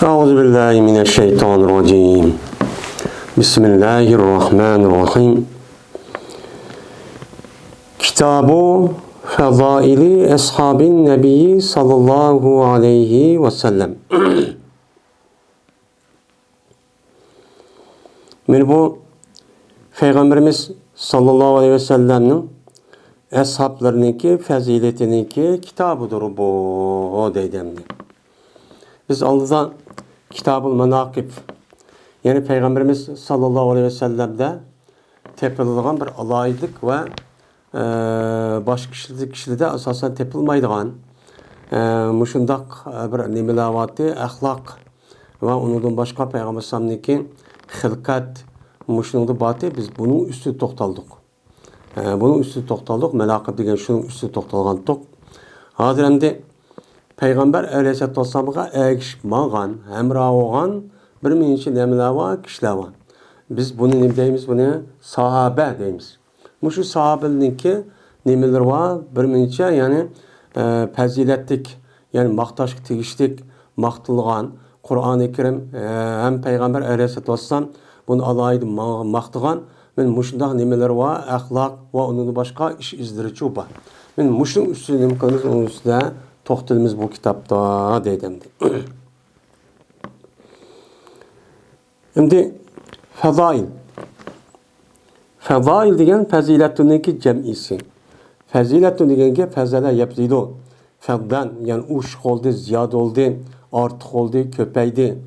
Euzubillahimineşşeytanirracim. Bismillahirrahmanirrahim. Kitab-ı Fezaili Eshabin Nebi sallallahu aleyhi ve sellem. Bu Peygamberimiz sallallahu aleyhi ve sellem'nin eshablarınınki faziletiniki kitabıdır bu deydimdi. Biz aldıdan Kitab-ı Menakib, yani Peygamberimiz sallallahu aleyhi ve sellem'de tepildiğin bir alaylık ve baş kişide asasen tepilmaydiğin muşundak bir nimelavati ahlak ve onun başka Peygamber sallallahu hilkat muşundu batı, biz bunun üstü toktaldık. Bunun üstü toktaldık. Menakib degen şunun üstü toktalgan tok. Hazır hem Peygamber aleyhissalatu vesselam'a erişmağan, hemrah olan bir minçi nemler var, kişiler var. Biz bunu ne deyimiz? Bunu sahabe deyimiz. Şu sahabeninki nemeler var, bir minçi yani faziletlik, yani maktaşlık, tegişlik, maktılgan, Kur'an-ı Kerim hem Peygamber aleyhissalatu vesselam bunu alaydı maktıgan, men muşundaq nemeler var, ahlak ve onun başka iş izleri çoğba. Men muşun üstüne nem kılımız onun üstüne toxtalımız bu kitapta deydimdi. Şimdi fezail. Fezail degen faziletuniki cem'isi. Faziletun degenki fazala yapzilu. Faddan yani uş oldu, ziyad oldu, artık oldu, köpeydi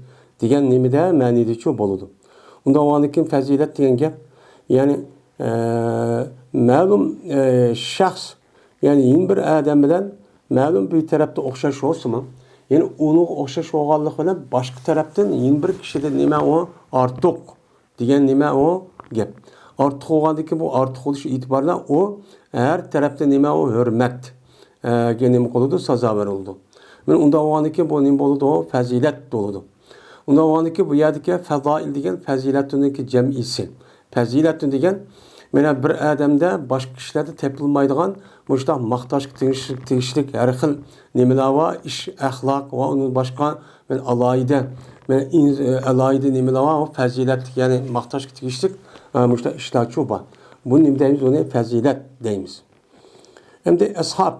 degen nemide manidi çoğu boludu. Onda o anıkin fazilet degen gap yani malum şahs yani yeni bir adam bilen malum bir tarafta okşaş olsun mu? Yani onu okşaş olganlık bilen başka taraftan yeni bir kişide nime o artık diyen nime o gap. Artık olgandaki bu artık oluş itibarıyla o her tarafta nime o hürmet genim koludu sazaver oldu. Ben onda olgandaki bu nime oldu o fazilet doludu. Onda olgandaki bu yerdeki fezail degen faziletundaki cem'isi. Faziletun degen mena bir adamda başka kişilerde tepilmaydigan muştaq maqtaşlık, tegişlik, her xil nemeler var, iş, ahlak ve onun başka men alayda, men alayda nemeler var, fazilet yani maqtaşlık, tegişlik muştaq işler çoğba. Bunun ne deyimiz onu fazilet deyimiz. Hem de ashab.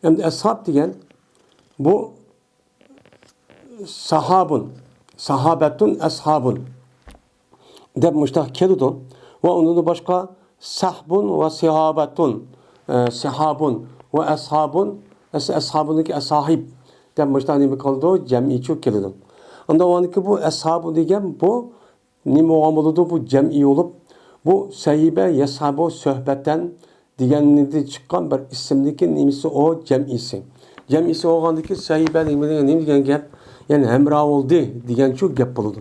Hem de ashab degen bu sahabun, sahabetun ashabun deb muştaq keludu. Ve onun başka sahbun ve sihabetun, sihabun ve ashabun, ashabundaki ashab demişler ne kaldı? Cem'i çok kelidi. Onda o anki bu ashabu degen bu ne muamuludu bu cem'i olup bu sahibe yashabu sohbetten degeninde çıkan bir isimdeki nimisi o cem'isi. Cem'isi olgandaki sahibe ne degen gap yani hemrah oldu degen çok gap buludu.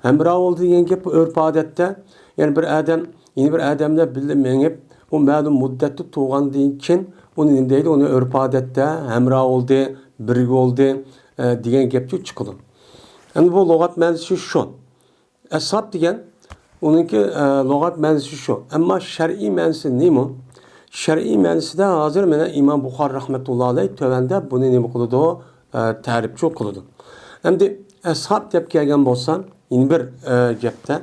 Hemrah oldu degen gap örf adette yani bir adam, yeni bir adamla bilinmeyip o malum müddeti tuğandığı için onun nemdeydi, onu örf adette hemrah oldu, birlik oldu diyen gepçi çıkıldı. Yani bu logat menzisi şu. Ashab diyen onunki logat menzisi şu. Ama şer'i menzisi ne mi? Şer'i menzisi de hazır mene İmam Bukhari rahmetullahi aleyh tövende bunu ne kılıdı o tarifçi kılıdı. Hem de ashab deyip gelgen bolsam yeni bir cepte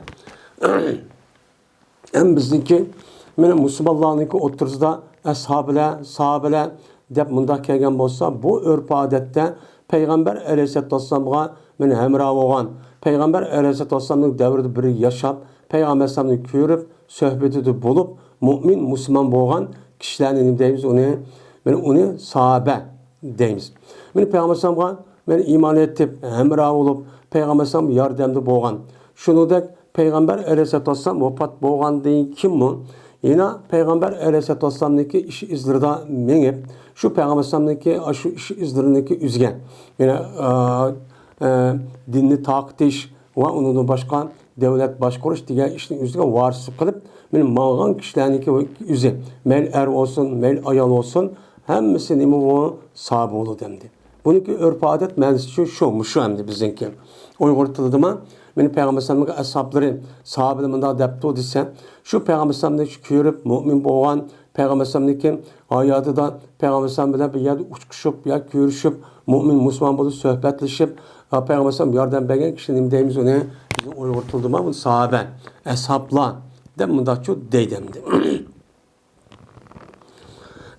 hem bizninki benim Müslümanlarınki oturuzda ashabile, sahabile dep mundaq kelgen bolsa bu örf adette Peygamber aleyhissalatu vesselam'a men hemrah olgan Peygamber aleyhissalatu vesselam'ın devrinde biri yaşap Peygamber sallallahu körüp söhbetide bulup mümin Müslüman bolgan kişilerin deyimiz onu sahabe deyimiz. Men Peygamber sallallahu men iman etip hemrah olup Peygamber sallallahu yardımda bolgan. Şunudek Peygamber aleyhissalatu vesselam vefat bolgandan kim mi? Yine Peygamber aleyhissalatu vesselam'daki iş izlerinde menip şu Peygamber sallallahu şu iş izlerindeki üzgen. Yine dinni taktiş ve onun başka devlet başkuruş diye işin üzerine varsı kılıp benim mağan kişilerdeki üze mel er olsun, mel ayal olsun hemmesi nemi o sahibi olur demdi. Bununki örf adet menzisi şu hem de bizimki. Uygur tılıdıma benim Peygamber sallallahu aleyhi ve ashabları sahabelerinde adapte dese şu Peygamber sallallahu aleyhi ve körüp mümin boğan Peygamber'in hayatında Peygamber bilen bir yerde uçuşup ya görüşüp mümin Müslüman bulup sohbetleşip Peygamber yardım bergen kişinin deyimiz onu uygurtuldu mu? Bu sahabe, eshaplar dem bunda çok deydemdi.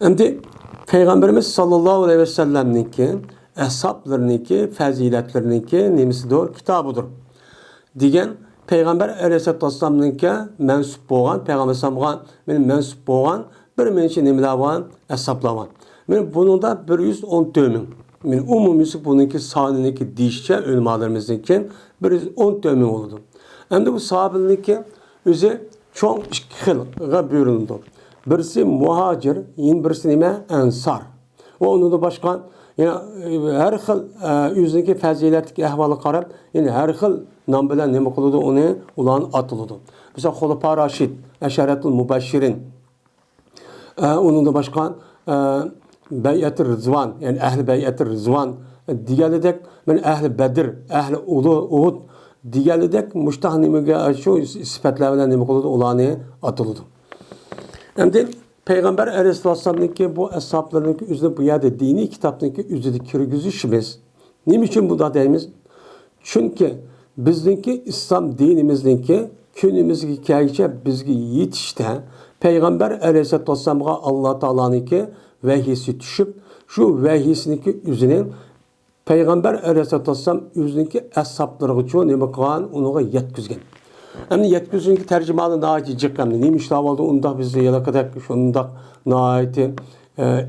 Şimdi Peygamberimiz sallallahu aleyhi ve sellem'ninki eshaplarınınki faziletleriniki nemisidir, kitabıdır. Digen Peygamber aleyhissalatu vesselam'ninki mensup boğan, Peygamber sallallahu mensup boğan bir menşe nemiler var, eshaplar var. Bunun da 114 min. Umumisi bununki sahneninki dişçe ölmalarımızınki 114 min oldu. Hem de bu sahabeninki özü çok iki xilga bölündü. Birisi muhacir, yine birisi nime ensar. Onun da başka yani her xil özündeki faziletlik ehvalı qarab, yani her xil nam bilen nima qiladi onu ulan atıldı. Mesela Xulafai Raşid, Eşaretul Mubeşşirin. Onun da başka Beyat-ı Rızvan, yani Ehl-i Beyat-ı Rızvan diğerledek, ben Ehl-i Bedir, Ehl-i Uhud diğerledek müştah nimege şu sıfatlarla nime qiladi ulanı atıldı. Hem de Peygamber Aleyhisselam'ın bu eshaplarının üzerinde bu yerde dini kitaptaki üzerinde kirgizişimiz. Ne için bu da deyimiz? Çünkü bizdeki İslam dinimizdeki günümüzdeki hikaye bizge yetişti. Peygamber Aleyhisselam'a Allah Teala'nınki vehisi düşüp şu vehisindeki üzerine Peygamber Aleyhisselam üzerindeki eshapları için ne bakılan onu yetkizgen. Hem de yetkizginki tercümanı naiti çıkan. Neymiş davalda onda bize yala kadar şunda naiti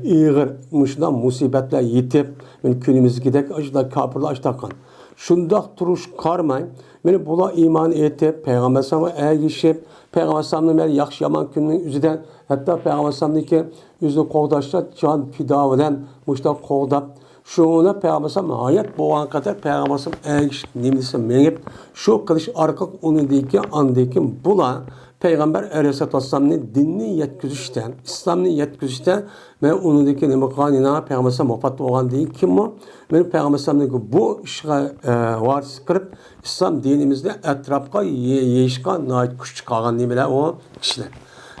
iğir muşdan musibetler yetip günümüzdeki acıda kapırlar açtakan. Şunda turuş karmay. Beni bula iman etip Peygamber Sallallahu ergişip Peygamber Sallallahu yaxşı yaman günün üzüden hatta Peygamber Sallallahu yüzü qoğdaşlar can fida bilen muşdan qoğdap şuna Peygamber Sallallahu hayat boğan kadar Peygamber Sallallahu ergişip nimlisi menip şu kılış arkak onu deyken andayken bula Peygamber Aleyhisselam'ın dinini yetkizişten, İslam'ını yetkizişten ve onu deyken ne bakanına Peygamber Sallallahu vefat olan değil kim o? Benim Peygamber Sallallahu bu işe var sıkırıp İslam dinimizde etrafka yeşkan nait kuş çıkaran nimeler o kişiler.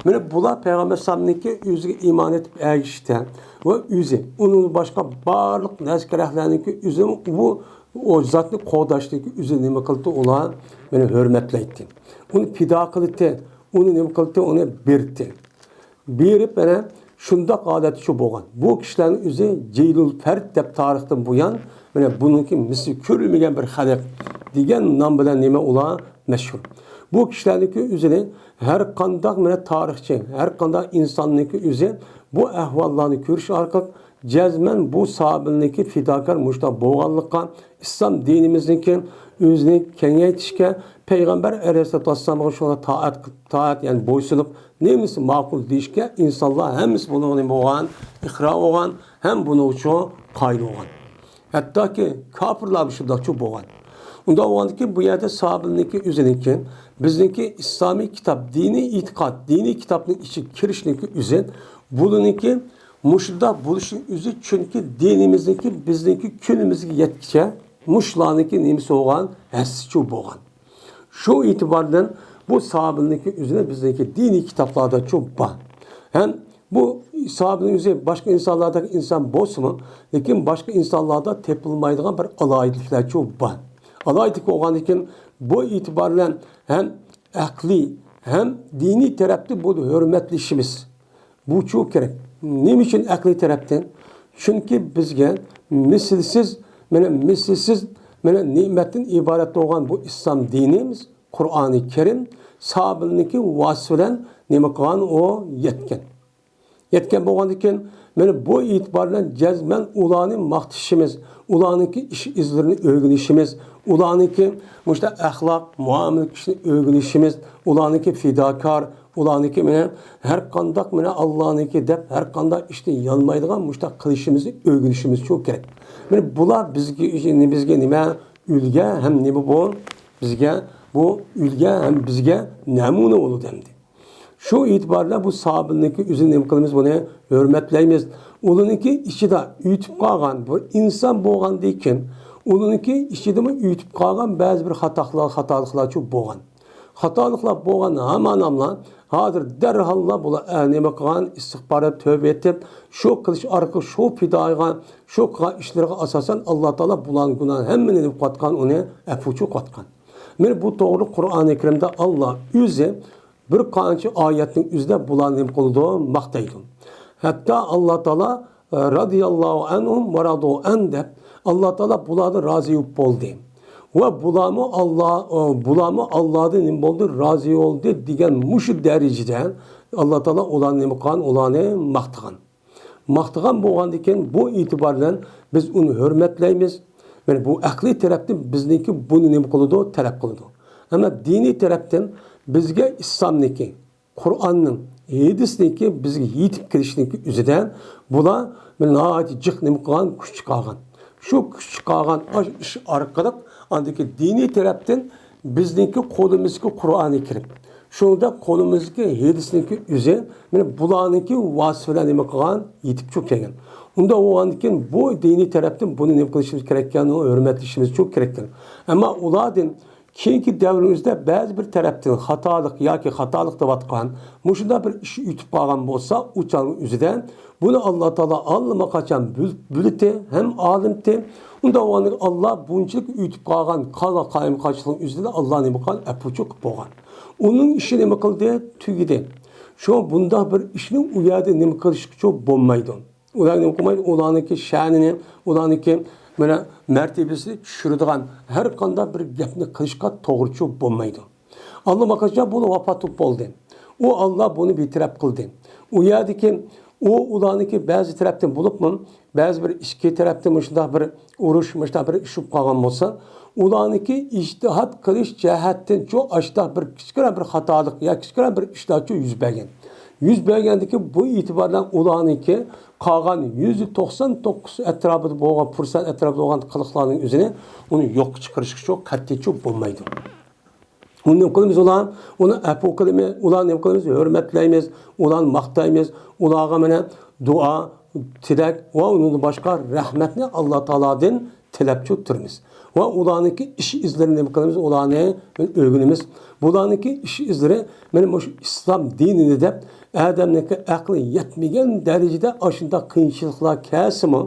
Böyle bula Peygamber Sallallahu yüzüge iman etip erişten ve yüzü onun başka barlık neskerehlerindeki yüzü bu o zatlı kodaştaki yüzü nime kıldı olan beni hürmetleydi. Onu fida kıldı, onu nime kıldı, onu birdi. Birip bana şunda adeti şu boğan. Bu kişilerin yüzü Ceylül Fert dep tarihten bu yan bununki misli körülmegen bir halak diyen nam bilen nime ola meşhur. Bu kişilerdeki üzerine her kandak tarihçi, her kandak insanlık üzerine bu ehvallarını görüş arkak cezmen bu sahabındaki fidakar muşta boğallıkka İslam dinimizdeki özünü kengaytişke Peygamber Aleyhisselam'a şuna taat yani boysunup neymişsin makul deyişke insanlar hem bunu boğan, ikra olan hem bunu çoğu kaydı olan. Hatta ki kafirler bir şurada çok boğan. Onda o ki bu yerde sahabındaki üzerindeki bizdeki İslami kitap, dini itikat, dini kitabın içi kirişindeki üzerine bununki muşda buluşun üzü çünkü dinimizdeki bizdeki külümüzdeki yetkiçe muşlanıki nimisi olan esçu boğan. Şu itibardan bu sahabındaki üzerine bizdeki dini kitaplarda çok bağ. Hem bu sahabenin üzerine başka insanlardaki insan boş mu? Lakin başka insanlarda tepilmaydıgan bir alaylıklar çok bağ. Alaylık olan için bu itibarla hem akli hem dini tarafta bu hürmetlişimiz. Bu çok gerek. Ne için akli taraftan? Çünkü bizge misilsiz nimetin ibaret olan bu İslam dinimiz Kur'an-ı Kerim sahabındaki vasıflen nime kılan o yetken. Yetken boğan için bu itibarla cezmen ulanı mahtişimiz, ulanıki iş izlerini öğrenişimiz, ulanıki ahlak, muamele kişini öğrenişimiz, ulanıki fidakar, ulanıki her kandak Allah'ınki dep her kandak işte yanmaydıgan kılışımızı öğrenişimiz çok gerek. Bula bizge nime ülge hem nime bu bizge bu ülge hem bizge namune olur demdi. Şu itibarla bu sahabındaki üzerine kılımız bunu hürmetleyimiz. Onunki içi de ütüp kalgan, bu insan boğan deyken, onunki içi de ütüp kalgan bazı bir hatalıklar çok boğan. Hatalıklar boğan aman hazır derhalla bula neme kılgan istikbara tövbe etip şu kılıç arka şu pidayga şu işlerine asasen Allah Teala bulan günahın hemmenini katkan onu efuçu katkan. Men bu doğru Kur'an-ı Kerim'de Allah yüze bir kançı ayetin yüzde bulan neme kıldığı maktaydı. Hatta Allah Teala radıyallahu anhum ve radu an deb Allah Teala bulanı razı oldu. Ve bulamı Allah'ın nim oldu, razı oldu diyen muşu dereceden Allah Teala olan nimkan olanı maktıgan. Maktıgan boğandiken bu itibarla biz onu hürmetleyimiz. Yani bu akli taraftan bizdeki bunu nim kılıdı, talep kılıdı. Ama dini taraftan bizge İslam'daki, Kur'an'ın, hadis'deki bizge yitip kirişindeki üzerinden bula nahati cık nimkan kuş çıkargan. Şu kuş çıkargan iş arkalık andaki dini taraftan bizdeki kolumuzdaki Kur'an-ı Kerim. Şurada kolumuzdaki hadis'deki üzeri bulanınki vasıflarını kılan yitip çok gelgen. Onda o andaki bu dini taraftan bunu ne kılışımız gereken, o hürmetlişimiz çok gereken. Ama uladın keyinki devrimizde bazı bir taraftan hatalık ya ki hatalık da vatkan, muşunda bir iş ütüp kalgan bolsa uçanın üzerinden bunu Allah Teala alma kaçan bülüte hem alimte. Onda o anlık Allah bunçılık ütüp kalgan kala kayım kaçlığın üzerinden Allah'ın imakan epuçuk boğan. Onun işini mi kıldı? Tügide. Şu bunda bir işinin uyadı ne kılışık çok bombaydı. Ulan ne kumaydı? Ulanınki şanını, ulanınki böyle mertebesini düşürüdüğün her kanda bir gepni kılışka doğruçu bombaydı. Allah bakacak bunu vapatıp oldu. O Allah bunu bir taraf kıldı. Uyadı ki o ulanınki bazı taraftan bulup mu, bazı bir iki taraftan mışda bir uğruş, mışda bir işip kalgan olsa, ulanınki içtihat kılış cehetten çok aşta bir küçükler bir hatalık ya küçükler bir iştahçı yüz belgen. Yüz belgendeki bu itibardan ulanınki kalgan %99 etrafında boğan, fırsat etrafında boğan kılıklarının üzerine onu yok çıkarışık çok katli çok bulmaydı. Onu ne kılımız olan, onu epokılımız, ulan ne kılımız, hürmetleyimiz, ulan maktayımız, ulağa dua, tilek ve onun başka rahmetini Allah Teala'dan telepçi türümüz. Ve ulanınki iş izlerini ne kılımız, ulanı övgünümüz. Bulanınki iş izleri benim İslam dinini de Adem'deki aklı yetmegen derecede aşında kıyınçılıklar kesimi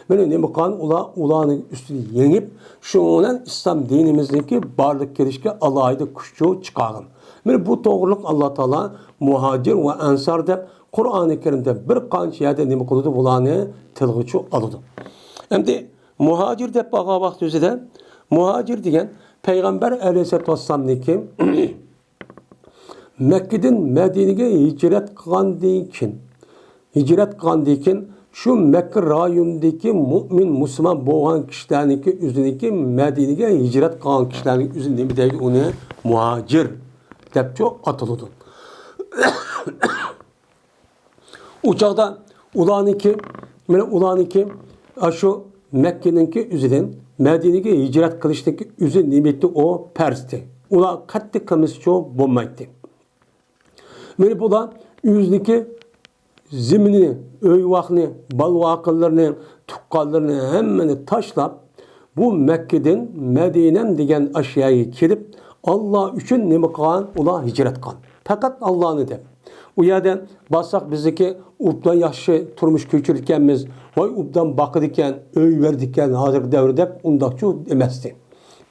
benim ne bakan ulanın üstünü yenip şundan İslam dinimizdeki varlık gelişke Allah'ı kuşçu çıkarın. Yani bu doğruluk Allah Teala muhacir ve ensar de Kur'an-ı Kerim'de bir kanç yerde ne kılıdı ulanı tılgıçı alıdı. Hem de muhacir de bağa vakti üzere muhacir diyen Peygamber Aleyhisselatü Vesselam'daki Mekke'den Medine'ye hicret kılan şu Mekke rayonundaki mümin Müslüman boğan kişilerdeki üzerindeki Medine'ye hicret kılan kişilerin üzerinde bir de onu muhacir deyip çok atıldı. Uçakta ulaniki şu Mekke'ninki üzerinden Medine'ye hicret kılıştaki üzerinde nimeti o Pers'ti. Ula katlı kımız çok bombaydı. Böyle bu da yüzdeki zeminini, öyvakını, balvakıllarını, tukkallarını hemmeni taşlap bu Mekke'den Medine'm degen aşağıya gelip Allah için ne kılan ula hicret kılan. Fakat Allah'ını de. O yerden bassak bizdeki ubdan yaşı turmuş köçürükkenmiz, vay ubdan bakıdikken, öy verdikken hazır devrede undakçı demezdi.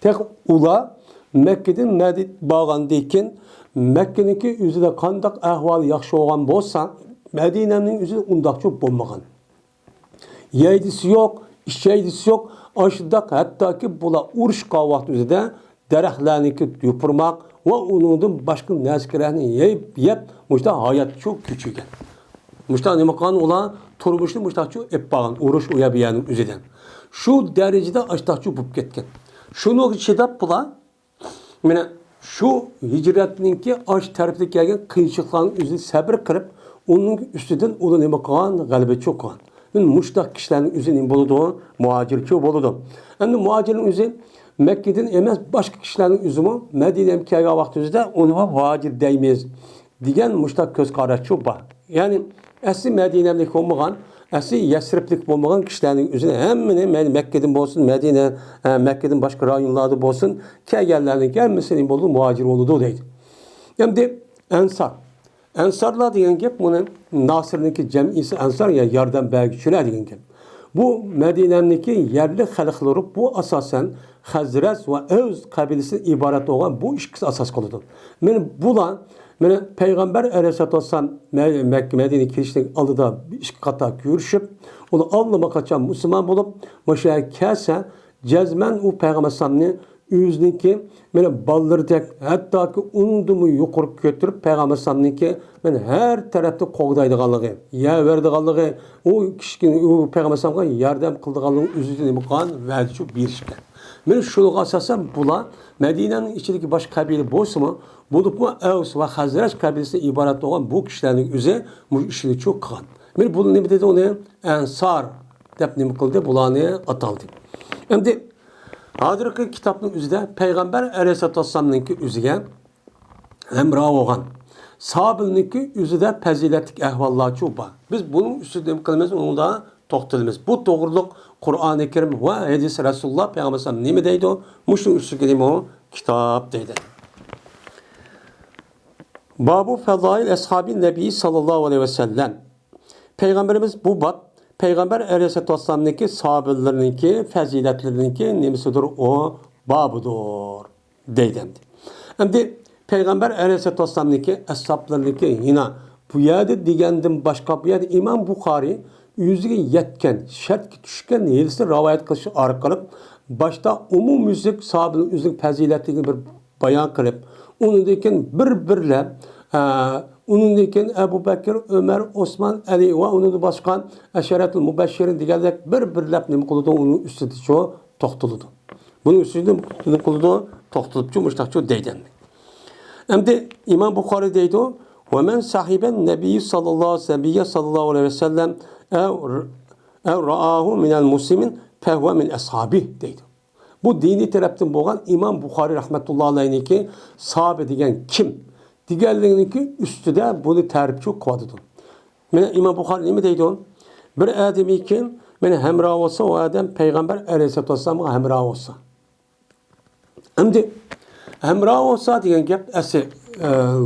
Tek ula Mekke'den Medine bağlandıyken Mekke'ninki üzerinde kandak ahval yaxşı olan bolsa Medine'nin üzerinde undakçı bulmagan. Yeydisi yok, işeydisi yok. Aşıdak hatta ki bula uruş kavvat üzerinde derehlerninki yupurmak ve onun başka nezkilerini yiyip muşta hayat çok küçükken. Muşta nemakan olan turmuşlu muştakçı eppagan uruş uyabiyanın üzerinden. Şu derecede aştakçı bulup ketken. Şunu içinde bula şu hicretninki aş tarafı gelgen kıyınçılıkların üzerine sabır kırıp onun üstünden onu neme kılan galibe çok kılan. Yani muştak kişilerin üzerine buludu, muhacirçi buludu. Yani muhacirin üzerine Mekke'den emez başka kişilerin üzerine Medine'nin kaya vakti üzerinde onu muhacir değmeyiz diyen muştak göz kararçı var. Yani asli Medine'lik olmayan, asli Yesriblik olmayan kişilerin üzerine hemmini Mekke'den olsun, Mekke'den başka rayonlarda olsun, kaygerlerin gelmesinin bolu muhacir olduğu deydi. Endi Ensar. Ensarlar degan gap buni Nasirniki jamisi Ensar ya yordam berguvchilar degan gap. Bu Medine'deki yerli halkları bu asasen Hazret ve Öz kabilesi ibaret olan bu ikisi asas kılıdır. Men bulan men Peygamber Aleyhisselatü Vesselam Mekke Medine kirişlik aldıda bir iş kata görüşüp onu anlama kaçan Müslüman bulup başa kelse cezmen o Peygamber Aleyhisselam'ın yüzdeki meni ballardek hatta ki undumu yukarı götürüp Peygamber Aleyhisselam'ınki men her tarafta qoğdaydiganlığı, ya verdiganlığı, o kişinin o Peygamber Aleyhisselam'a yardım kıldıganlığın üzüldüğünü bukan verdi şu bir işke. Men şunu asasen bulan Medine'nin içindeki baş kabile bolsa mı bulup mu Evs ve Hazreç kabilesi ibaret olan bu kişilerin üzeri bu işini çok kılan. Men bunu ne dedi onu Ensar dep ne kıldı bulanı ataldı. Şimdi hazırki kitabın üzerinde Peygamber Aleyhisselatü Vesselam'ınki üzerine hemrah olan sahabeninki üzerinde faziletlik ehvallar çok var. Biz bunun üstünde kılmamız onu da toxtalımız. Bu doğruluk Kur'an-ı Kerim ve hadis Resulullah Peygamber Aleyhisselam ne deydi o? Muşun üstünde o kitap deydi. Babu Fedail Eshabi Nebi sallallahu aleyhi ve sellem. Peygamberimiz bu bab Peygamber Aleyhisselatü Vesselam'ınki sahabelerinki faziletlerinki nemisidir o babudur deydi. Şimdi Peygamber Aleyhisselatü Vesselam'ınki ashablarınki yine bu yerde digendim başka bir yerde İmam Bukhari yüzüge yetken, şart düşken yedisi rivayet kılışı arkalıp başta umum müzik sahabenin yüzük faziletliğini bir bayan kılıp onu dekin bir-birle onun dekin Ebu Bekir, Ömer, Osman, Ali ve onun başkan Eşeretul Mübeşşirin digerler bir-birle ne kılıdı onun üstüde çoğu toxtuludu. Bunun üstüde ne kılıdı toxtulup çoğu müştakçı deyden. Hem de İmam Bukhari deydi o وَمَنْ sahiben Nebi sallallahu aleyhi ve sellem ev ra'ahu minel muslimin fehve min ashabi deydi. Bu dini taraftan boğan İmam Bukhari rahmetullahi aleyh'inki sahabe degen kim? Diğerlerinki üstüde bunu tarifçi kıvadıdı. Mene İmam Bukhari ne deydi o? Bir ademi kim? Mene hemrah olsa o adam Peygamber Aleyhisselatü Vesselam'a hemrah olsa. Şimdi hemrah olsa diyen gep esi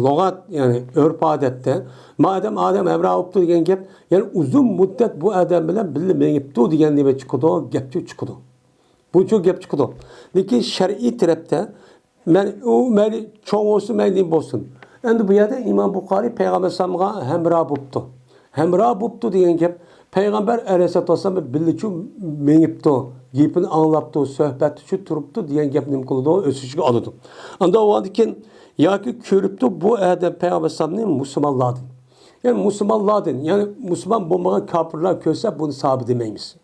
logat yani örf adette madem adam hemrah oldu diyen gep yani uzun müddet bu adam bilen bilmeyipti diyen gibi çıkıdı, gepçi çıkıdı. Bu çok gep çıkıdı. Lakin şer'i tarafta men çoğu olsun men olsun. Endi bu yerde İmam Bukhari Peygamber Aleyhisselam'a hemrah buluptu. Hemrah buluptu diyen gep Peygamber Aleyhisselatü Vesselam'a bildiçi menipti. Gepini anlaptı, sohbeti şu turuptu diyen gepini kıldı, ösücüğü alıdı. Anda o vadikin ya ki körüptü bu adam Peygamber Aleyhisselam'ın Müslümanlardı. Yani Müslümanlardı. Yani Müslüman bulmayan kafirler körse bunu sahibi demeyimiz.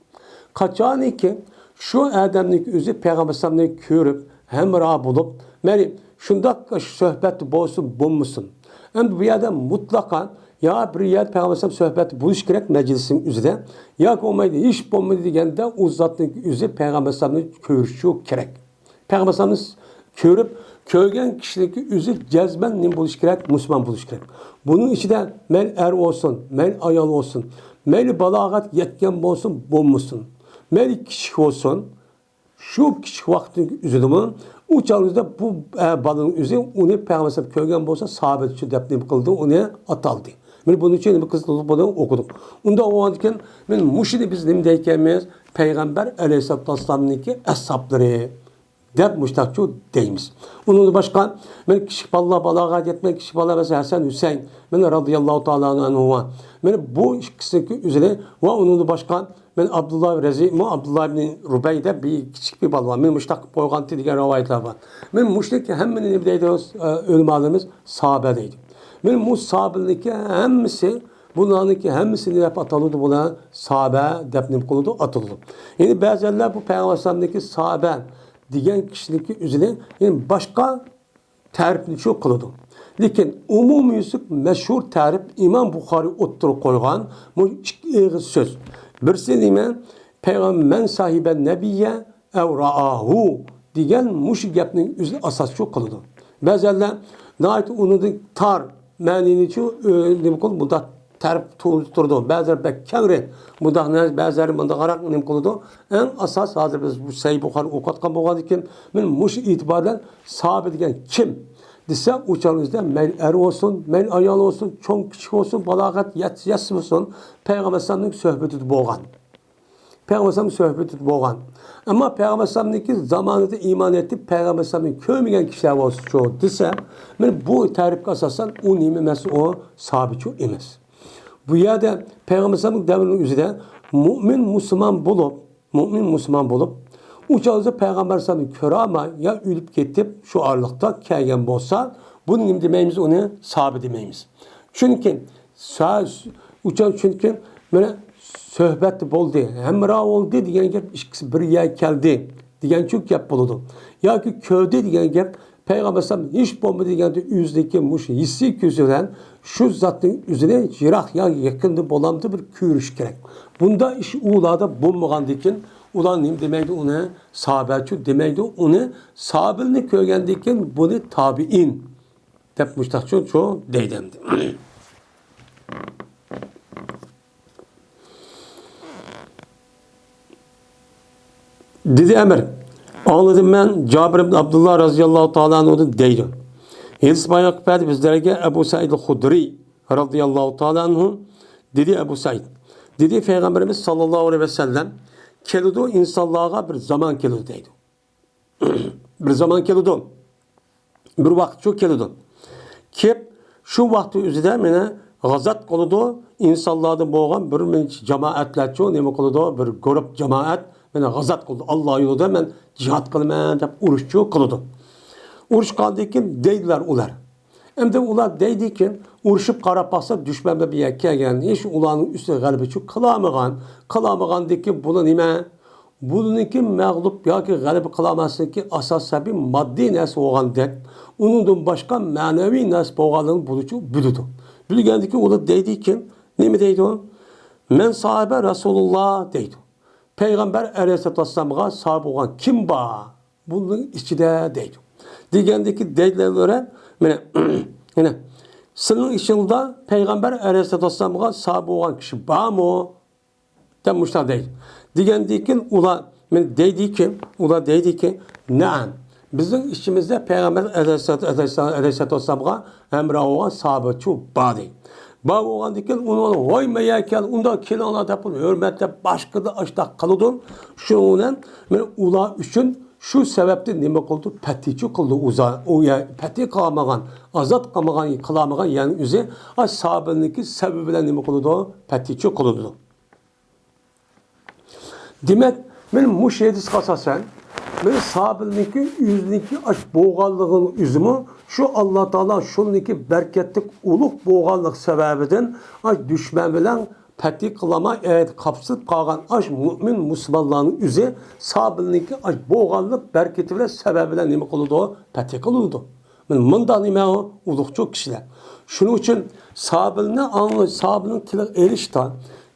Kaçağını ki şu adamın üzü Peygamber Aleyhisselam'ı körüp hemrah bulup yani şunda sohbet bolsun bulmuşsun. Hem bu yerde mutlaka ya bir yer Peygamber sohbeti buluş gerek meclisin üzerinde ya ki olmaydı hiç bulmadı diyende o zatın üzü Peygamber körüşü gerek. Peygamber körüp köygen kişideki üzü cezmen ne buluş gerek? Müslüman buluş gerek. Bunun içinde men er olsun, men ayal olsun, men balagat yetken olsun bulmuşsun. Men kişi olsun, şu kişi vaktin üzülümü uçağınızda bu balığın üzeri onu Peygamber köygen olsa sahabe için depnim kıldı, onu ataldı. Ben bunun için bir kızılık bunu okuduk. Onda o anken ben müşidi biz nemdeykenmiz Peygamber Aleyhisselatü Vesselam'ınki ashabları dep müştakçı deyimiz. Onun başka ben kişi balagat yetmek kişi mesela Hasan Hüseyin ben radıyallahu teala anhuva. Ben bu ikisindeki üzere ve onun başka ben Abdullah bin Rubey'de bir küçük bir bal var. Ben müştak boyganti diye rivayetler var. Ben müşrik hemen ne deydiğimiz ölümalımız sahabedeydi. Ben bu sahabedeki hemisi bunlarınki hemisini hep atıldı buna sahabe depnim kılıdı atıldı. Yani bazıları bu Peygamber'deki sahabe diyen kişilik üzerine yani başka tarifini çok kılıdı. Lakin umum yüzük meşhur tarif İmam Bukhari oturup koygan bu iki söz. Birisi demen Peygamber sahiben nebiye ev ra'ahu diyen muş gepnin üzerine asas çok kılıdı. Bazıları nait onu tar manini çok demek oldu bu da tarif tutturdu. Bazıları pek kemre bu da bazıları bunda qarak ne kılıdı. En asas hazır biz bu Sahih Bukhari okutkan bolgan iken men muş itibardan sahabe degan kim? dese uçağınızda men er olsun, men ayal olsun, çoğun küçük olsun, balagat yetsi olsun, Peygamber sallallahu söhbeti boğan. Peygamber sallallahu söhbeti boğan. Ama Peygamber sallallahu zamanında iman etti, Peygamber sallallahu kömegen kişiler olsun çoğu dese, bu tarif asasen o nimemesi o sabit çok emez. Bu yerde Peygamber sallallahu devrinin üzerinde mümin Müslüman bulup, uçağınızda Peygamber sallallahu köre ama ya ölüp ketip şu ağırlıkta kelgen bolsa, bunun demeyimiz onu sabit demeyimiz. Çünkü uçağın çünkü böyle söhbet boldu, hemra oldu diyen gap ikisi bir yer geldi diyen çok yap buludu. Ya ki köyde diyen gap Peygamber sallallahu hiç bomba diyen de yüzdeki muş hissi küzülen şu zatın üzerine cirak ya yakında bolamdı bir kürüş gerek. Bunda iş uğulada bulmagan dikin ulan demeydi onu sahabeçü demeydi onu sahabelini köygendikken bunu tabi'in tepmişler çoğu deydemdi. Dedi Emir, anladım ben Cabir ibn Abdullah radıyallahu ta'ala anhu'da deydi. Hadis bayağı pedi bizlerge Ebu Said el-Hudri radıyallahu ta'ala anhu dedi Ebu Said. Dedi Peygamberimiz sallallahu aleyhi ve sellem kelidu insanlığa bir zaman kelidu deydi. Bir zaman kelidu. Bir vakit çok kelidu. Kep şu vakti üzerinde mene gazat koludu insanlarda boğan bir cemaatler çoğu neme koludu bir grup cemaat mene gazat koludu. Allah yolunda men cihat kılmen dep uruşçu kılıdı. Uruş kaldıkken deydiler ular. Hem de ular deydikken uruşup qarap basa düşmende bir yer kelgen. Hiç ulanın üstüne galibi çok kılamıgan deyken bunu nime? Bununki mağlup ya ki galibi kılamasın ki asas sebebi maddi nes oğan dek. Onun başka manevi nes boğalığını bulucu büdüdü. Bilgendeki ular deydikken ne mi deydi o? Men sahabe Resulullah deydi. Peygamber Aleyhisselatü Vesselam'a sahip olan kim ba? Bunun içinde deydi. Digendeki deydiler göre yine senin içinde Peygamber Aleyhisselatü Vesselam'a sahip olan kişi ba mı? Demişler değil. Digendeki ula deydi ki naam. Bizim içimizde Peygamber Aleyhisselatü Vesselam'a emre olan sahabe çok ba değil. Bağ olan diken onu koymaya gel, onda kilana yapın, hürmetle başka da açta kalıdın. Şunun ula üçün şu sebepte nime oldu? Petici kıldı uza, o ya peti kalmagan, azat kalmagan yani üzü sahabeniki sebebiyle nime oldu? Petici kıldı. Demek benim müşehidis kasasen ve sahabeniki yüzündeki aş boğallığın üzümü şu Allah Teala şununki berketlik uluk boğallık sebebinden aş düşman bilen peti kılama kapsıp kalan aş mümin Müslümanların üzü sahabeniki aş boğallık berketi bile sebebiyle nime kıldı? Peti kıldı. Bundan nime o ulukçu kişiler. Şunun için sahabenin tili erişten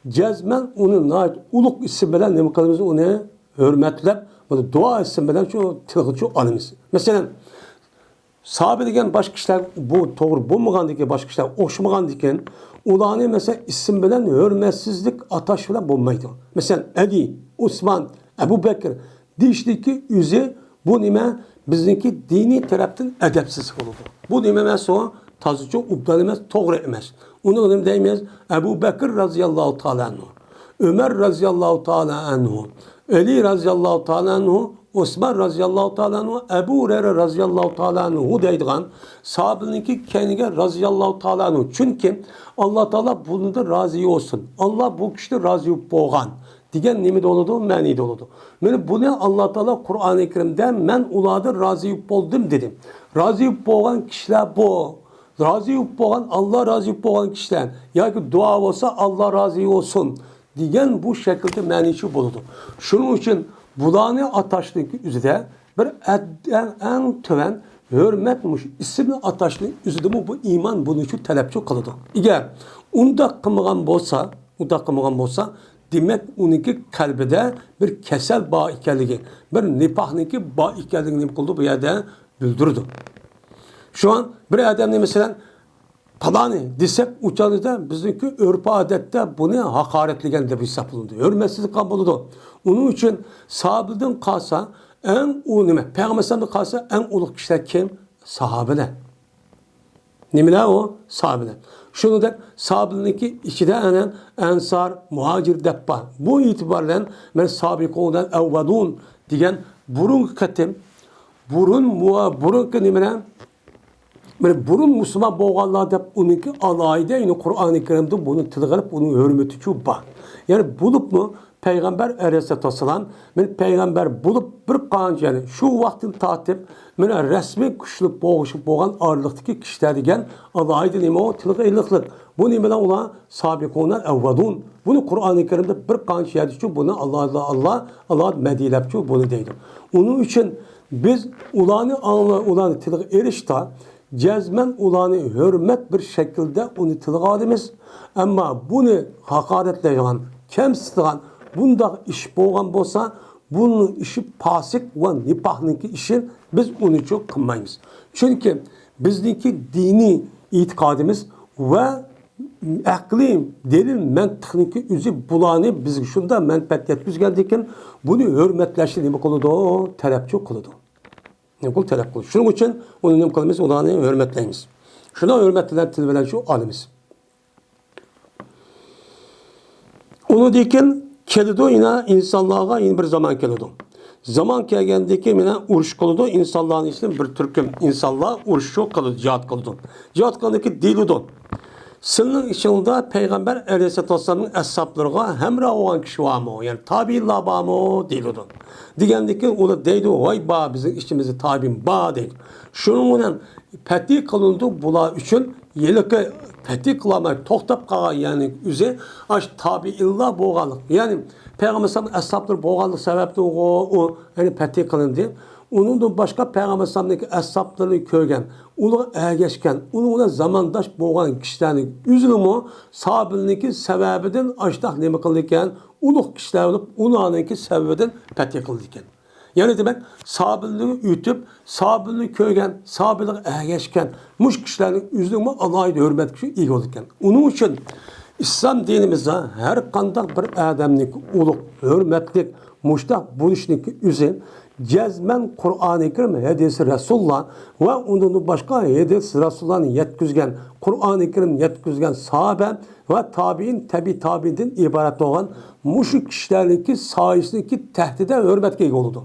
cezmen onun uluk isim bilen nime kılımızı onu hürmetlep dua etsin beden şu tılgıcı anımız. Mesela sahabe degen başka kişiler bu doğru bulmagan diken başka kişiler oşmagan diken ulanı mesela isim bilen hürmetsizlik ataş bilen bulmaydı. Mesela Ali, Osman, Ebu Bekir dişdeki yüzü bu nime bizdeki dini taraftan edepsiz oldu. Bu nime mesela tazıcı ubdan emez, doğru emez. Onu önemli değmez. Ebu Bekir razıyallahu ta'ala anhu, Ömer razıyallahu ta'ala anhu, Ali razıyallahu ta'ala anhu, Osman razıyallahu ta'ala anhu, Ebu Hureyre razıyallahu ta'ala anhu deydiğen sahabeninki kendine razıyallahu ta'ala anhu. Çünkü Allah Teala bunu da razı olsun. Allah bu kişide razı boğan. Digen nemi de oludu, meni de oludu. Yani bunu Allah Teala Kur'an-ı Kerim'de men uladı razı oldum dedim. Razı boğan kişiler bu. Razı boğan Allah razı boğan kişiler. Ya ki dua olsa Allah razı olsun. Diyen bu şekilde menişi bulundu. Şunun için bulanı ataşlık üzere bir en töven hürmetmiş isimli ataşlık üzere bu iman bunun için talepçi kılıdı. Eğer unda kılmagan bolsa demek onunki kalbide bir kesel bağ ikenligi, bir nipahniki bağ ikenligini kıldı bu yerde bildirdi. Şu an bir adamın mesela Palani desek uçağınızda bizimki örf adette bunu hakaretligen de bir sapılındı. Hürmetsizlik kabuludu. Onun için sahabeden kalsa en ulime, Peygamber'den kalsa en uluk kişiler kim? Sahabeler. Nimeler o? Sahabeler. Şunu da sahabeninki içinde enen ensar, muhacir deppa. Bu itibarla ben sabikodan evvadun diyen burun katim, burun nimeler burun Müslüman boğanlar dep onunki alayda yine Kur'an-ı Kerim'de bunu tılgılıp bunun hürmeti şu bak. Yani bulup mu Peygamber Aleyhisselatü Vesselam peygamber bulup bir kanca yani şu vaktin tatip resmi kuşlup boğuşup boğan ağırlıktaki kişiler degen alayda nime o tılgılıklık. Bu nimeden olan sabikonan evvadun. Bunu Kur'an-ı Kerim'de bir kanca yedi şu bunu Allah medilep şu bunu deydi. Onun için biz ulanı tılgı erişte cezmen ulanı hürmet bir şekilde onu tılgı alımız. Ama bunu hakaretleyen, kemsizleyen, bunda iş boğan bolsa, bunun işi pasik ve nipahniki işi biz onu çok kılmayız. Çünkü bizdeki dini itikadımız ve akli, delil, mentıkniki üzü bulanı biz şunda menfaat yetkizgendikken bunu hürmetleşti demek oldu, talepçi kılıdı. Ne kul talep kılır. Şunun için onu ne kılımız? Ulanı hürmetleyimiz. Şuna hürmetliler tilvelen şu alimiz. Onu dikin kelidu yine insanlığa yeni bir zaman kelidu. Zaman gelgendeki yine uruş kılıdı. İnsanlığın için bir türküm insanlığa uruş çok kılıdı. Cihat kılıdı. Cihat kılıdaki diludun. Sının içinde Peygamber Aleyhisselatü Vesselam'ın eshaplarına hemra olan kişi var mı? Yani tabi'illah var mı? Diludun. Digendeki o deydi vay ba bizim işimizi tabi'in ba deydi. Şununla peti kılındı bula için yelikle peti kılamak toktap kalan yani üze aş tabi'illah boğalık. Yani Peygamber Aleyhisselam'ın eshapları boğalık sebepti o yani peti kılındı. Onun da başka Peygamber Aleyhisselam'daki eshaplarını köygen, onu ergeçken, onu zamandaş boğan kişilerin üzülümü sahabeninki sebebiden açtak ne kılırken, uluk kişiler olup onunki sebebiden peti kılırken. Yani demek sahabeliği ütüp, sahabeliği köygen, sahabeliği ergeçken, muş kişilerin üzülümü Allah'a hürmet kişi iyi olurken. Onun için İslam dinimizde her kandak bir adamlık, uluk, hürmetlik, muştak buluşniki üzün, cezmen Kur'an-ı Kerim hadisi Resulullah ve onun başka hadisi Resulullah'ın yetkizgen, Kur'an-ı Kerim yetkizgen sahabe ve tabi'in tabi'den ibaret olan muşrik kişilerdeki sayesindeki tehdide hürmetke yoludu.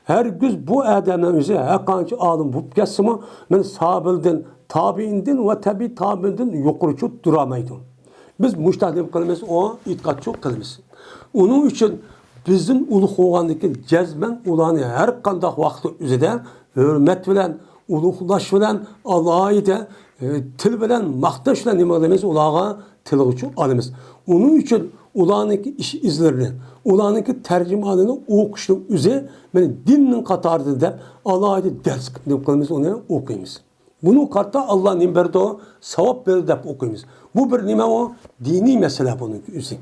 Her güz bu adamın üzerine hakançı alım bu kesimi ben sahabelden, tabi'inden ve tabi'inden yukarı duramaydı. Biz müştahdim kılımız o itikat çok kılımız. Onun için bizim uluk oğandaki cezmen ulanı her kandak vakti üzere hürmet bilen, uluklaş bilen, Allah'a ite, til bilen, maktaş bilen nimetimiz ulağa tilgıçı alımız. Onun için ulanıki iş izlerini, ulanıki tercümanını okuşluk üzere beni dinin katardı deyip Allah'a ite ders kılımız onu okuyumuz. Bunu kartta Allah'ın nimberdi o, sevap verir deyip okuyumuz. Bu bir nime o, dini mesele bunun üzere.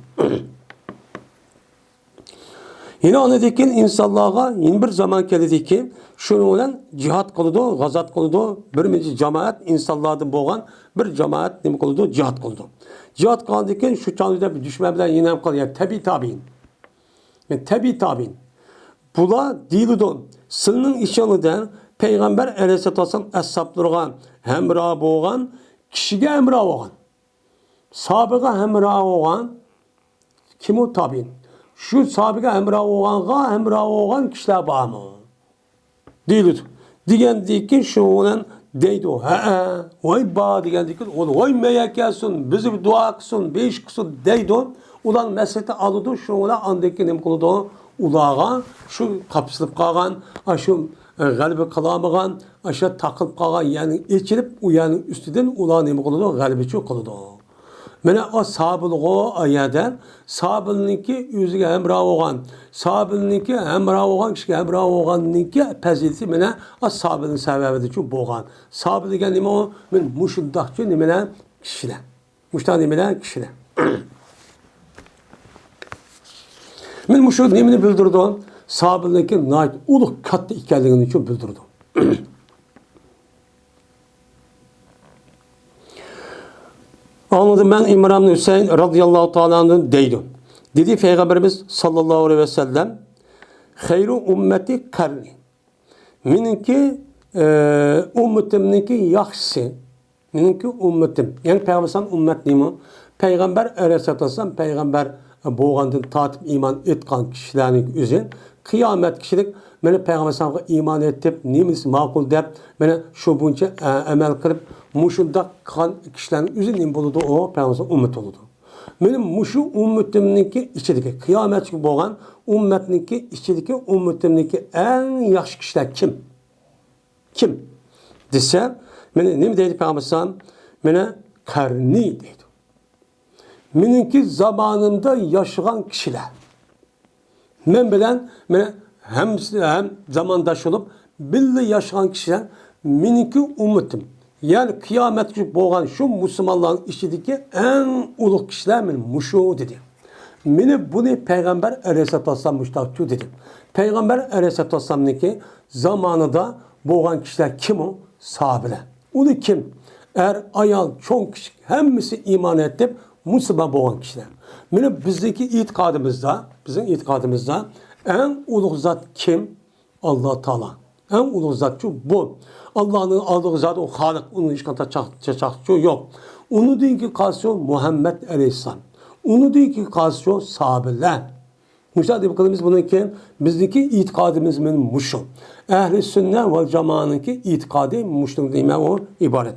Yine onu dikin insanlığa yeni bir zaman geldi ki şunu olan cihat kılıdı, gazat kılıdı, bir cemaat insanlardan boğan bir cemaat ne kılıdı, cihat kılıdı. Cihat kıldı ki şu çağda bir düşme bilen yine kalıyor. Yani tabi'in. Yani tabi'in. Bula diludun. Sının işanıdan Peygamber Aleyhisselatü Vesselam eshaplarına hemra boğan, kişiye hemra boğan. Sahabıga hemra boğan, kim o tabi'in? Şu sahabıga hemra oğan kişiler var mı? Değil. Digen dikin şu olan deydi o. Vay ba digen dikin o. Vay meyek gelsin, bizi bir dua kılsın, beş kılsın deydi o. Ulan mesleti alıdı şu olan andaki ne kılıdı o. Ulağa şu kapsılıp kalan, şu galibi kalamıgan, aşağı takılıp kalan yani içilip uyanın üstüden ulan ne kılıdı o. Galibi çok kılıdı o. Mene o sahabılığı ayadan sahabılınki yüzüge hemra oğan, sahabılınki hemra oğan kişiye hemra oğanınki pezilti mene o sahabılın sebebidir çünkü boğan. Sahabılı gen nime o men muşuddakçı nimene kişiler. Muştak nimene kişiler. Men muşud nimeni bildirdi o sahabılınki nait uluk katlı ikenliğini için bildirdi. Anladım ben İmran Hüseyin radıyallahu ta'ala'nın deydim. Dedi Peygamberimiz sallallahu aleyhi ve sellem hayru ümmeti karni. Mininki ümmetimninki yaxşı Meniki ümmetim. Yani Peygamber ümmet neymi? Peygamber Aleyhisselatü Vesselam Peygamber boğandın tatip iman etkan kişilerin üzerine kıyamet kişilik meni Peygamber sallallahu iman etip nimisi makul dep meni şu bunca emel kılıp muşunda kan kişilerin üzerine buludu o Peygamber ümmet oldu. Benim muşu ümmetimdeki içindeki kıyamet gibi boğan ümmetindeki içindeki ümmetimdeki en yaxşı kişiler kim? Kim? Dese meni ne deydi Peygamber sallallahu meni karni deydi. Meninki zamanımda yaşayan kişiler. Men bilen hem zamandaş olup birlikte yaşayan kişiler meninki ümmetim. Yani kıyamet gibi boğan şu Müslümanların içindeki en ulu kişiler benim muşu dedi. Meni bunu Peygamber Aleyhisselatü Vesselam müştakçı dedi. Peygamber Aleyhisselatü Vesselam'daki zamanında boğan kişiler kim o? Sahabeler. Onu kim? Eğer ayal çok kişi hemisi iman edip Müslüman boğan kişiler. Meni bizdeki bizim itikadımızda en ulu zat kim? Allah Teala. En ulu zat bu. Allah'ın aldığı zat o Halik. Onun hiç kanta çakçı yok. Onu değil ki karşı Muhammed Aleyhisselam. Onu değil ki karşı sahabeler. Müşahede bakalım bunun ki bizdeki itikadımız benim muşum. Ehli sünnet ve cemaatınki itikadı muşluk deyime o ibaret.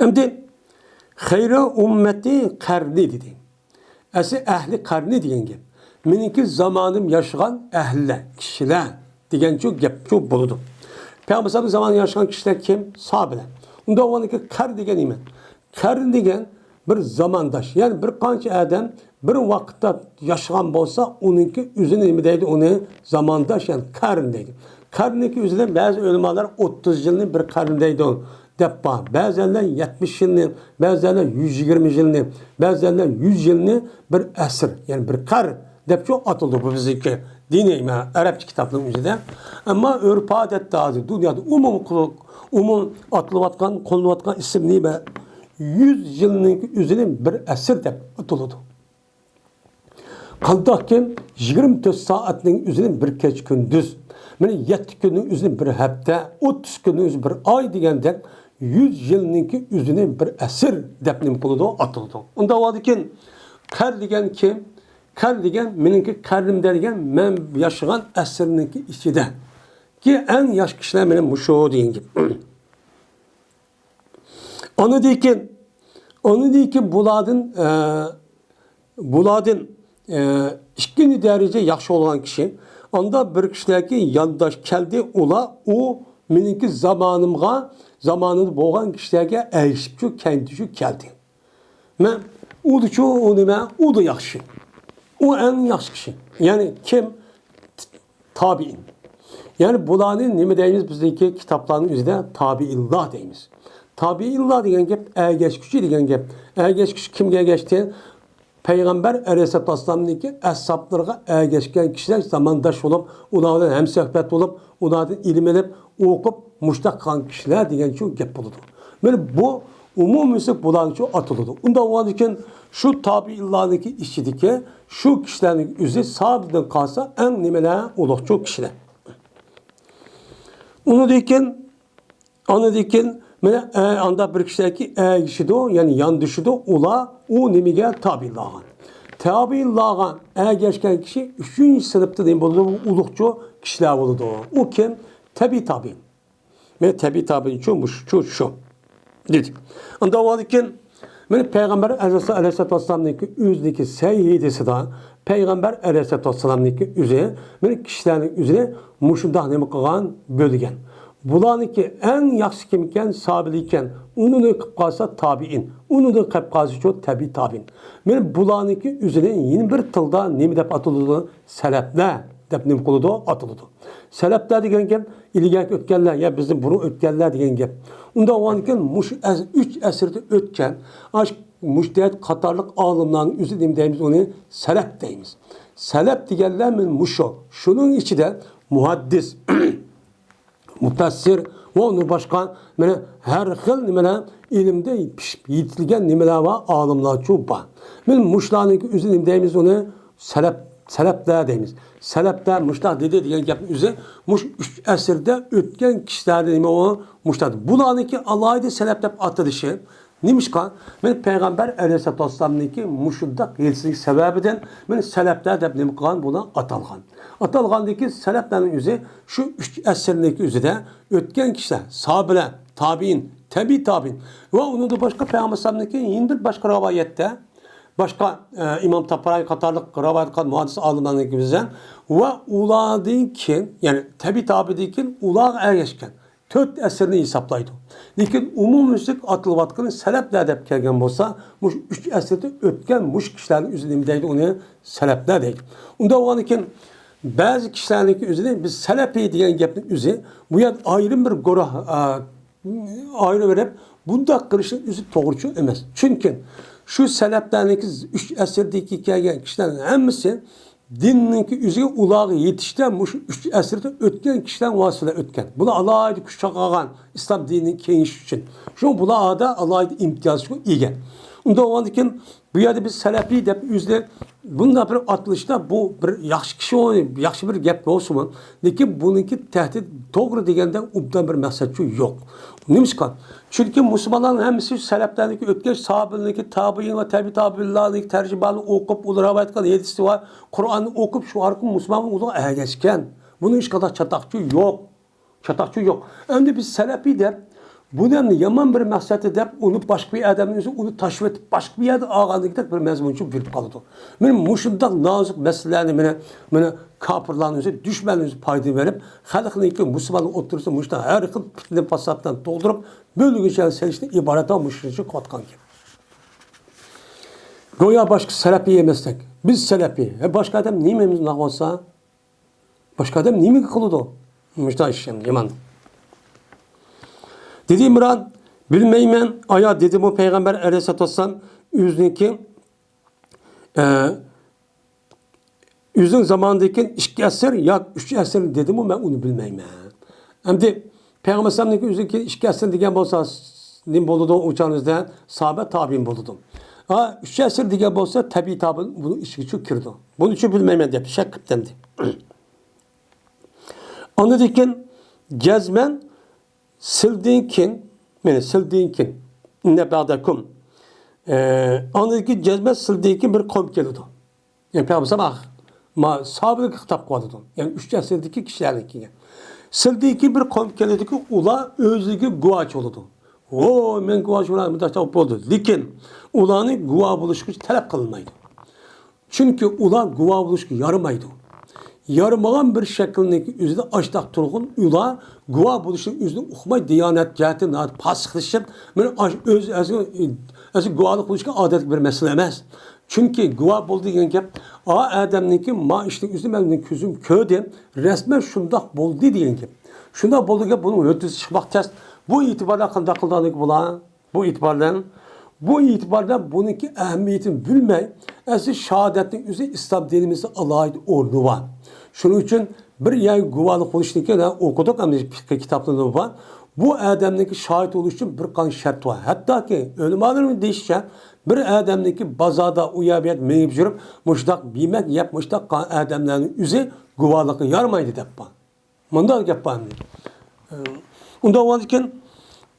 Şimdi hayra ümmeti karni dedi. Esi ehli karni diyen gibi. Meninki zamanım yaşayan ehle, kişiler diyen çok gep, çok buludu. Peygamber zamanı yaşayan kişiler kim? Sahabeler. Onda o anki kar diyen imen. Kar diyen bir zamandaş. Yani bir kança adam bir vakitte yaşayan olsa onunki üzerine mi deydi onu zamandaş yani karın deydi. Karındaki üzerine bazı ulemalar 30 yılını bir karındaydı onu. Deppa. Bazılarlar 70 yılını, bazılarlar 120 yılını, bazılarlar 100 yılını bir esir yani bir kar depço atıldı bu bizdeki dini Arapça kitapların üzerinde. Ama örf adet dağıdı. Dünyada umum atılıvatkan, konulatkan isimli ve 100 yılının üzerine bir esir dep atıldı. Kaldı ki 24 saatinin üzerine bir geç gündüz. Yani 7 günün üzerine bir hafta, 30 günün üzerine bir ay degende 100 yılınki üzerine bir esir depnim kılıdı atıldı. Onda vardı ki kar degen kim? Kar degen meninki karım derken ben yaşayan esirininki içinde. Ki en yaş kişiler benim muşu deyin gibi. Onu değil ki buladın ikinci derece yaxşı olan kişi onda bir kişideki yandaş keldi ola o meninki zamanını boğan kişilerge erişip şu kendi şu keldi. Men o da yaxşı. O en yaxşı kişi. Yani kim? Tabi'in. Yani bulanın ne deyimiz bizdeki kitapların üzerinde tabi'illah deyimiz. Tabi'illah diyen gep ergeçkişi diyen gep. Ergeçkişi kimge geçti? Peygamber Aleyhisselatü Vesselam'daki eshaplarına ergeçken kişiler zamandaş olup, onlardan hem sohbet olup, onlardan ilim edip, okup, muştak kalan kişiler diyen çok gep bulundu. Yani bu umumisi bulan çok atıldı. Onda o için şu tabi'illah'daki işçideki şu kişilerin üzeri sabiten kalsa en nimeler olur çok kişiler. Onu diken anda bir kişideki kişide o yani yan dışı da ola o nimige tabi'illah'ın. Tabi'illah'ın geçken kişi 3. sınıfta diyeyim bulunduğu ulukçu kişiler oldu o. O kim? Tabi'in. Ve tabi'in şu. Dedik. Anda o diken Peygamber Aleyhisselatü Vesselam'daki üzdeki seyyidisi da Peygamber Aleyhisselatü Vesselam'daki üzeri kişilerin üzeri muşundah nemi kılan bölgen. Bulanıki en yaxşı kimken sahabiliyken onu da kıpkası tabi'in. Onu da kıpkası çok tabi'in. Men bulanıki üzerine yeni bir tılda nemi dep atıldı? Selepler dep nemi kılıdı atıldı. Selepler degen gep ilgak ötkenler ya bizim bunu ötkenler degen gep. Onda o anken 3 esirde ötken aşk müştehit katarlık alımların üzerinde deyimiz onu selep deyimiz. Selep degenler men muşo. Şunun içi de muhaddis müfessir ve onu başka her hil ilimde yitilgen nimeler var, alımlar çok var. Benim muşlarındaki üzerinde deyimiz onu selep Selefler deymiz. Selefler muştaq dedi degan gapning o'zi mush 3 asrda o'tgan kishilarning nima o muştaq. Bularniki alayda selef deb atilishi nimishqa? Men payg'ambar alayhisolatu vassalamniki mushundaq yelsilik sababidan men selefler deb nima qilgan bular atalgan. Atalgandaki seleflerning o'zi shu 3 asrniki o'zida o'tgan kishilar, sahobalar, tabiin, tabiin va undan boshqa payg'ambar sallamniki yana bir boshqa rivoyatda başka İmam Taparay Katarlık rivayet kılan muhaddis alimlerinin bizden ve uladıyken yani tabi'deyken ular ergeçken 4 eserini hesaplaydı. Lakin umumüzlük atılvatkının selefler dep kelgen bolsa muş 3 eserde ötken muş kişilerin üzerindeydi onu selefler deydi. Onda olanken bazı kişilerin üzerinde biz selefi diyen gapning üzeri bu yer ayrı bir goruh ayrı verip bunda kırışın üzü doğrucu emas. Çünkü şu seleflerdeki 3 asırdaki kelgen kişilerin hemmisi dinninki üzüge ulağı yetişten bu 3 asırda ötken kişilerin vasıla ötken. Buna alaydı kuşak ağan İslam dininin kengiş için. Şu buna ada alaydı imtiyaz şu iyi. Onda o andikin bu yerde biz selefi dep üzde bunda bir atılışta bu bir yaxşı kişi oluyor, yaxşı bir gap olsun mu? Lakin bununki tehdit doğru degenden ubdan bir mesajı yok. Nimişkan? Çünkü Müslümanların hemisi seleflerdeki ötken sahabelerdeki tabi'in ve tabi'inlerdeki tercümanı okup ular rivayet kılan yedisi var. Kur'an'ı okup şu arka Müslümanın ular ergeçken. Bunun hiç kadar çatakçı yok. Çatakçı yok. Önce biz selefi de bunun yaman bir maksatı deyip onu başka bir adamın üzerine onu taşıp edip başka bir yerde ağırlıkta bir mezmun için bilip kaldı. Benim muşundan nazik meselelerini bana kapırların üzerine düşmanın üzerine payda verip halkın iki Müslümanın oturursa muştan her yıl fitne fasattan doldurup böyle geçen selişte ibaretten muşrici katkan gibi. Goya başka selefi yemezsek. Biz selefi. Başka adam neyimiz ne olsa başka adam neyimi kılıdı o? Muştan işlem yaman. Dediğim İmran, bilmeymen aya dedim o Peygamber Aleyhisselatü Vesselam yüzündeki yüzün zamandaki 2 asır ya 3 asır dedim o ben onu bilmeymen. Hem de Peygamber Aleyhisselam'daki yüzündeki 2 asır degen bolsa ne boludu uçağınızda sahabe tabi'in boludu. 3 asır degen bolsa tabi tabi bunu işi çok kirdi. Bunun için bilmeymen diye şak kıptemdi. Anladıyken cezmen Sildinkin, yani sildinkin, ne ba'dakum. Anladaki cezme sildinkin bir kom geldi. Yani Peygamber ma sahabelik kitap koydu. Yani 3 asırdaki kişilerdeki. Sildinkin bir kom geldi ki ula özlüğü guvaç oldu. O men guvaç olan müdaşta oldu. Lakin ulanın guva buluşku talep kılınmaydı. Çünkü ula guva buluşku yarımaydı. Yarımagan bir şeklindeki üzerinde açtak turgun ula guva buluşun üzerinde ukmay diyanet cihati naat pasıklaşıp öz guvalık buluşkan adet bir mesele emez. Çünkü guva buldu diyen gap adamniki ma işte üzerinde benim küzüm köyde resmen şundak buldu diyen gap. Şundak buldu gap bunun ötesi çıkmak test. Bu itibarla kanda kıldanlık bula. Bu itibarla bununki ehemmiyetini bilmey. Esi şehadetin üzerinde İslam dinimizde alaydı ordu var. Şunun için bir yer guvalık oluştururken okuduk ama kitaplarında var. Bu adamdaki şahit oluş için bir kan şart var. Hatta ki ölümlerin değişken bir adamdaki bazada uyabiyet meyip jürüp muştak bilmek yapmıştak kan adamların üzeri guvalıkı yarmaydı deppan. Bundan yappan. Ondan varken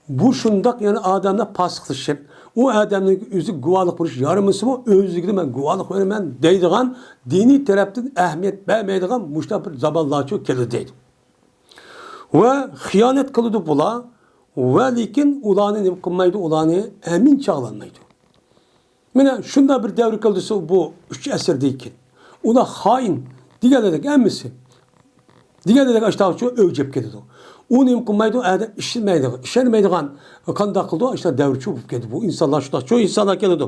bu şundak yani adamda pasıklaşıp o adamın üzü guvalık buluş yarımısı mı özlüğünü ben guvalık vermem deydiğen dini taraftan ehemmiyet vermeydiğen muştak bir zamanlar çok keldi deydi. Ve hıyanet kılıdı bula ve lakin ulanı kılmaydı ulanı emin çağlanmaydı. Mene şunda bir devri kıldısı bu 3 asırdayken. Ula hain diğerlerek emmisi. Diğerlerek aşağı çok övcep geldi. Onu kılmaydı adam işlenmeydiğen kanda kıldı işte devri çok geldi. Bu insanlar şurada çok insanlar geldi.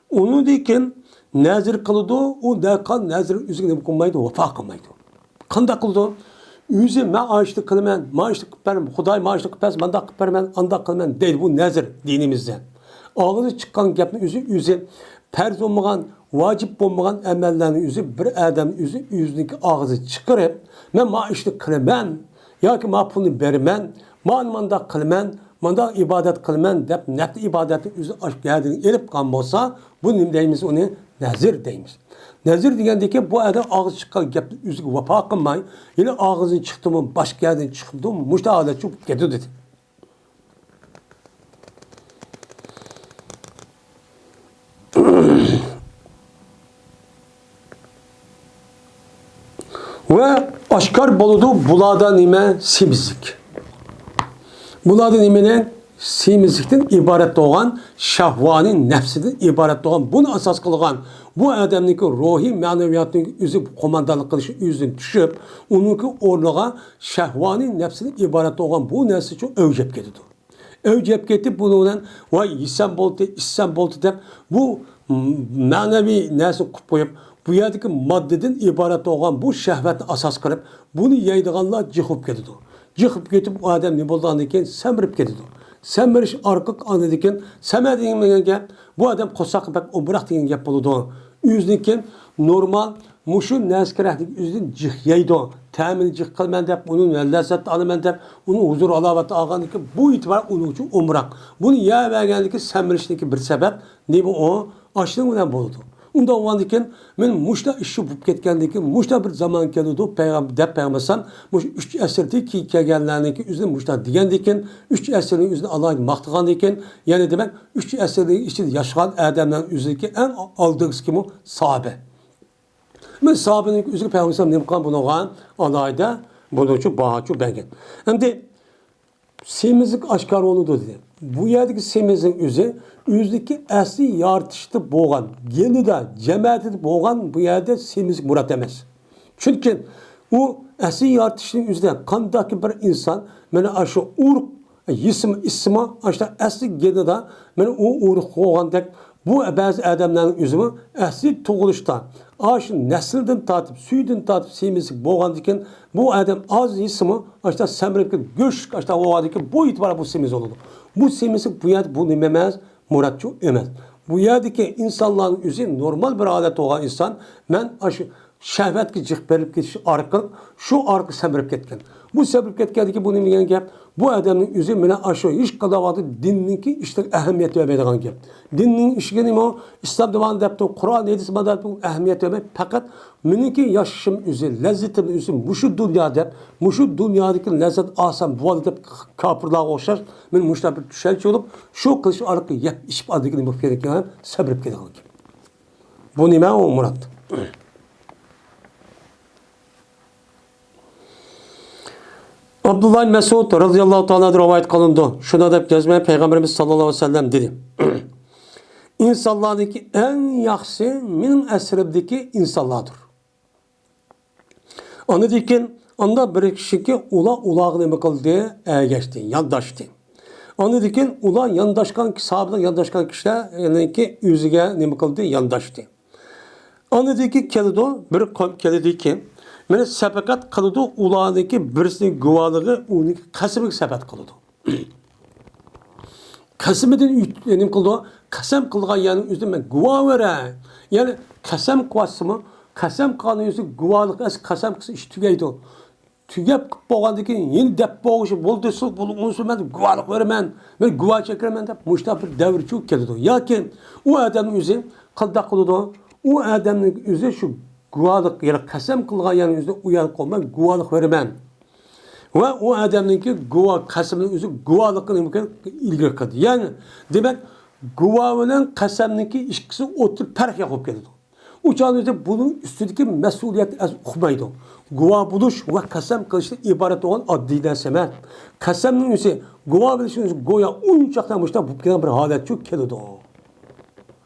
Onu deyken nazir kıldı o dekan nazir üzerine kılmaydı vefa kılmaydı. Kanda kıldı. Yüzü maaşlı kılmen, maaşlı kılmen, Huday maaşlı kılmen, manda kılmen, anda kılmen değil bu nazir dinimizden. Ağzı çıkan gapni yüzü perz olmayan, vacip olmayan emellerin yüzü bir adam yüzündeki ağzı çıkarıp ben maaşlı kılmen, ya ki ma pulunu bermen, manda kılmen, manda ibadet kılman dep nefti ibadeti üzü aşkıyadını elip kan bolsa bu nim deyimiz onu nazir deyimiz. Nazir degandeki bu adam ağız çıkan gap üzü vapa kılmay yine ağzın çıktı mı başka yerden çıktı mı muşta adet çok gedu dedi. Ve aşkar boludu bulada nime simizlik. Bulada nimenin simizlikten ibaret doğan şahvanın nefsinden ibaret doğan bunu asas kılgan bu adamdaki ruhi maneviyatın üzüp komandanlık kılışı üzün düşüp onunki orluğa şahvanın nefsinden ibaret doğan bu nefsi çok övcep gidiyor. Övcep getip bununla vay İslam boldu dep bu manevi nefsi koyup bu yerdeki maddeden ibaret olan bu şehvetni asas kılıp bunu yaydıganlar cıhıp gidiyor. Cıhıp getip o adam ne bolduğunu iken semirip gidiyor. Semiriş arqıq anı diken semir degan gap bu adam qosaq bak umraq degan gap boludu. Üznikin normal muşu naskerahlik üzün cih yaydı. Təmin cih qılman dep onun lezzet alıman dep onun huzur alavat alğandiki bu itibar onun üçün umraq. Bunu ya vergandiki semirişdeki bir sebep ne bu o açlığın bilen boludu. Unda olan iken men muşta işi bulup ketgandiki muşta bir zaman keldi peygamber dep peygambersan muş 3 asırda ki kelganlarniki üzün muşta degandikin 3 asırning üzün Alloh maqtagandikin yani demek 3 asırning içinde yaşagan adamlarning üzündeki en aldığısı kim o sahabe. Men sahabening üzü peygambersan ne qilgan bunagan Allohda bunun bahaçu bergan. Endi semizlik aşkar oludu dedi. Bu yerdeki semizlik üzdeki asli yaratıştı boğan, yenide cemaati boğan bu yerde semizlik murat emas. Çünkü o asli yaratışının üzerinde kandaki bir insan, bana aşı urk, ismi, aşağı asli yenide, bana o urk boğandaki bu bazı adamların üzümü asli tuğuluşta, aşı nesilden tatip, suydan tatip semizlik boğandaki bu adam az ismi, aşağı semrepki göç, aşağı boğandaki bu itibara bu semiz oldu. Bu semizlik bu yerde bu nimemez, muratçı emez. Bu yerdeki insanların üzeri normal bir adet olan insan, ben aşı şehvetki cık berip geçiş arqı, şu arqı semirip ketken. Bu semirip ketkendeki bu nime gap, bu adamın üzeri mene aşı hiç kadavadı dinninki işte ehemmiyet vermeydiğen gap. Dinnin işi nime o, İslam devam depti, Kur'an edisi madaleti ehemmiyet vermey, fakat meninki yaşım üzeri, lezzetim üzeri, muşu dünya dep, muşu dünyadaki lezzet asam, bu adı dep kapırlığa koşar, men muşta bir düşelçi olup, şu kılıç arqı yap, işip adıkini mufkedeki semirip ketken gap. Bu nime o murat. Abdullah Mesud radıyallahu ta'ala rivayet kılındı. Şuna da gezmeye Peygamberimiz sallallahu aleyhi ve sellem dedi. İnsanlardaki en yaxşı benim esrimdeki insanlardır. Onu dikin, anda bir kişi ki ulağını mı kıldı, geçti, yandaştı. Onu dikin, yandaşkan sahabıdan yandaşkan kişiler yani ki yüzüge ne mi kıldı, yandaştı. Onu dikin, kelidi ki, meni sabakat qiladi ularniki birisining guvohligi uniki qasamiga sabat qiladi. Qasamidan nima qildi? Qasam qilgan yani o'zim men guvoh beray. Yani qasam qilasizmi? Qasam qilgan o'zi guvohlik as qasam qilsa ish tugaydi. Tugab qilib bo'lgandan keyin yana deb bo'g'ishi bo'ldi, unisi men guvohlik beraman. Men guvoh chekiraman deb mushta bir davr cho'k keladi. Yoki u odamning o'zi qilda qiladi. U odamning o'zi shu guvalık yani kasem kılgan yani yüzde uyanık olmak guvalık vermem. Ve o adamınki guva kaseminin yüzü guvalıkın ilgili kadı. Yani demek guvalının kasemindeki işkisi oturup perh yapıp geldi. Uçağın yüzde bunun üstündeki mesuliyet az okumaydı. Guva buluş ve kasem kılışta ibaret olan adliyle semer. Kaseminin yüzü guva buluşun yüzü goya uçaklanmışta bu kadar bir halet çok geldi.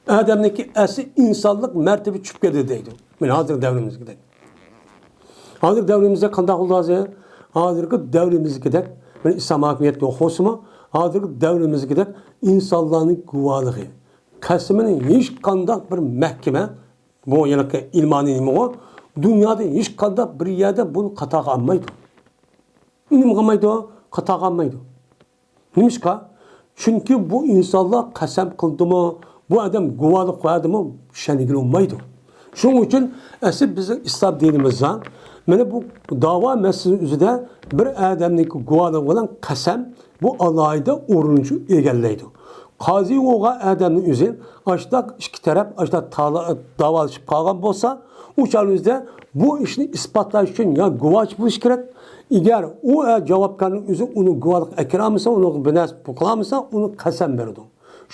Adamdaki asli insanlık mertebe çüp geldi. Men hazır devrimizde. Hazır devrimizde qanday oldu? Hazırki devrimizde men İslam hakimiyeti oxusuma hazırki devrimizde insanların guvalığı. Kasımının hiç qanday bir mahkeme bu yani ilmani nima o dünyada hiç qanday bir yerde bunu qata qilmaydi. Nima qilmaydi? Qata qilmaydi. Nimishqa? Çünkü bu insanlar qasam qildimi, bu adam guvalık qo'yadimi, shaniga olmaydi. Şunun için esip bizim İslam dinimizden Mana bu dava meselesi üzerinde bir adamning guvohligi bilan qasam bu alayda o'rinchi egallaydi. Qazi o'g'a adamning o'zi ashta ikki taraf ashta davolashib qolgan bo'lsa, o'shalarda bu ishni isbotlash uchun ya guvoh bo'lish kerak. Agar u javobgarning o'zi uni guvohlik akramasa, uni binas qilmasa, uni qasam beradi.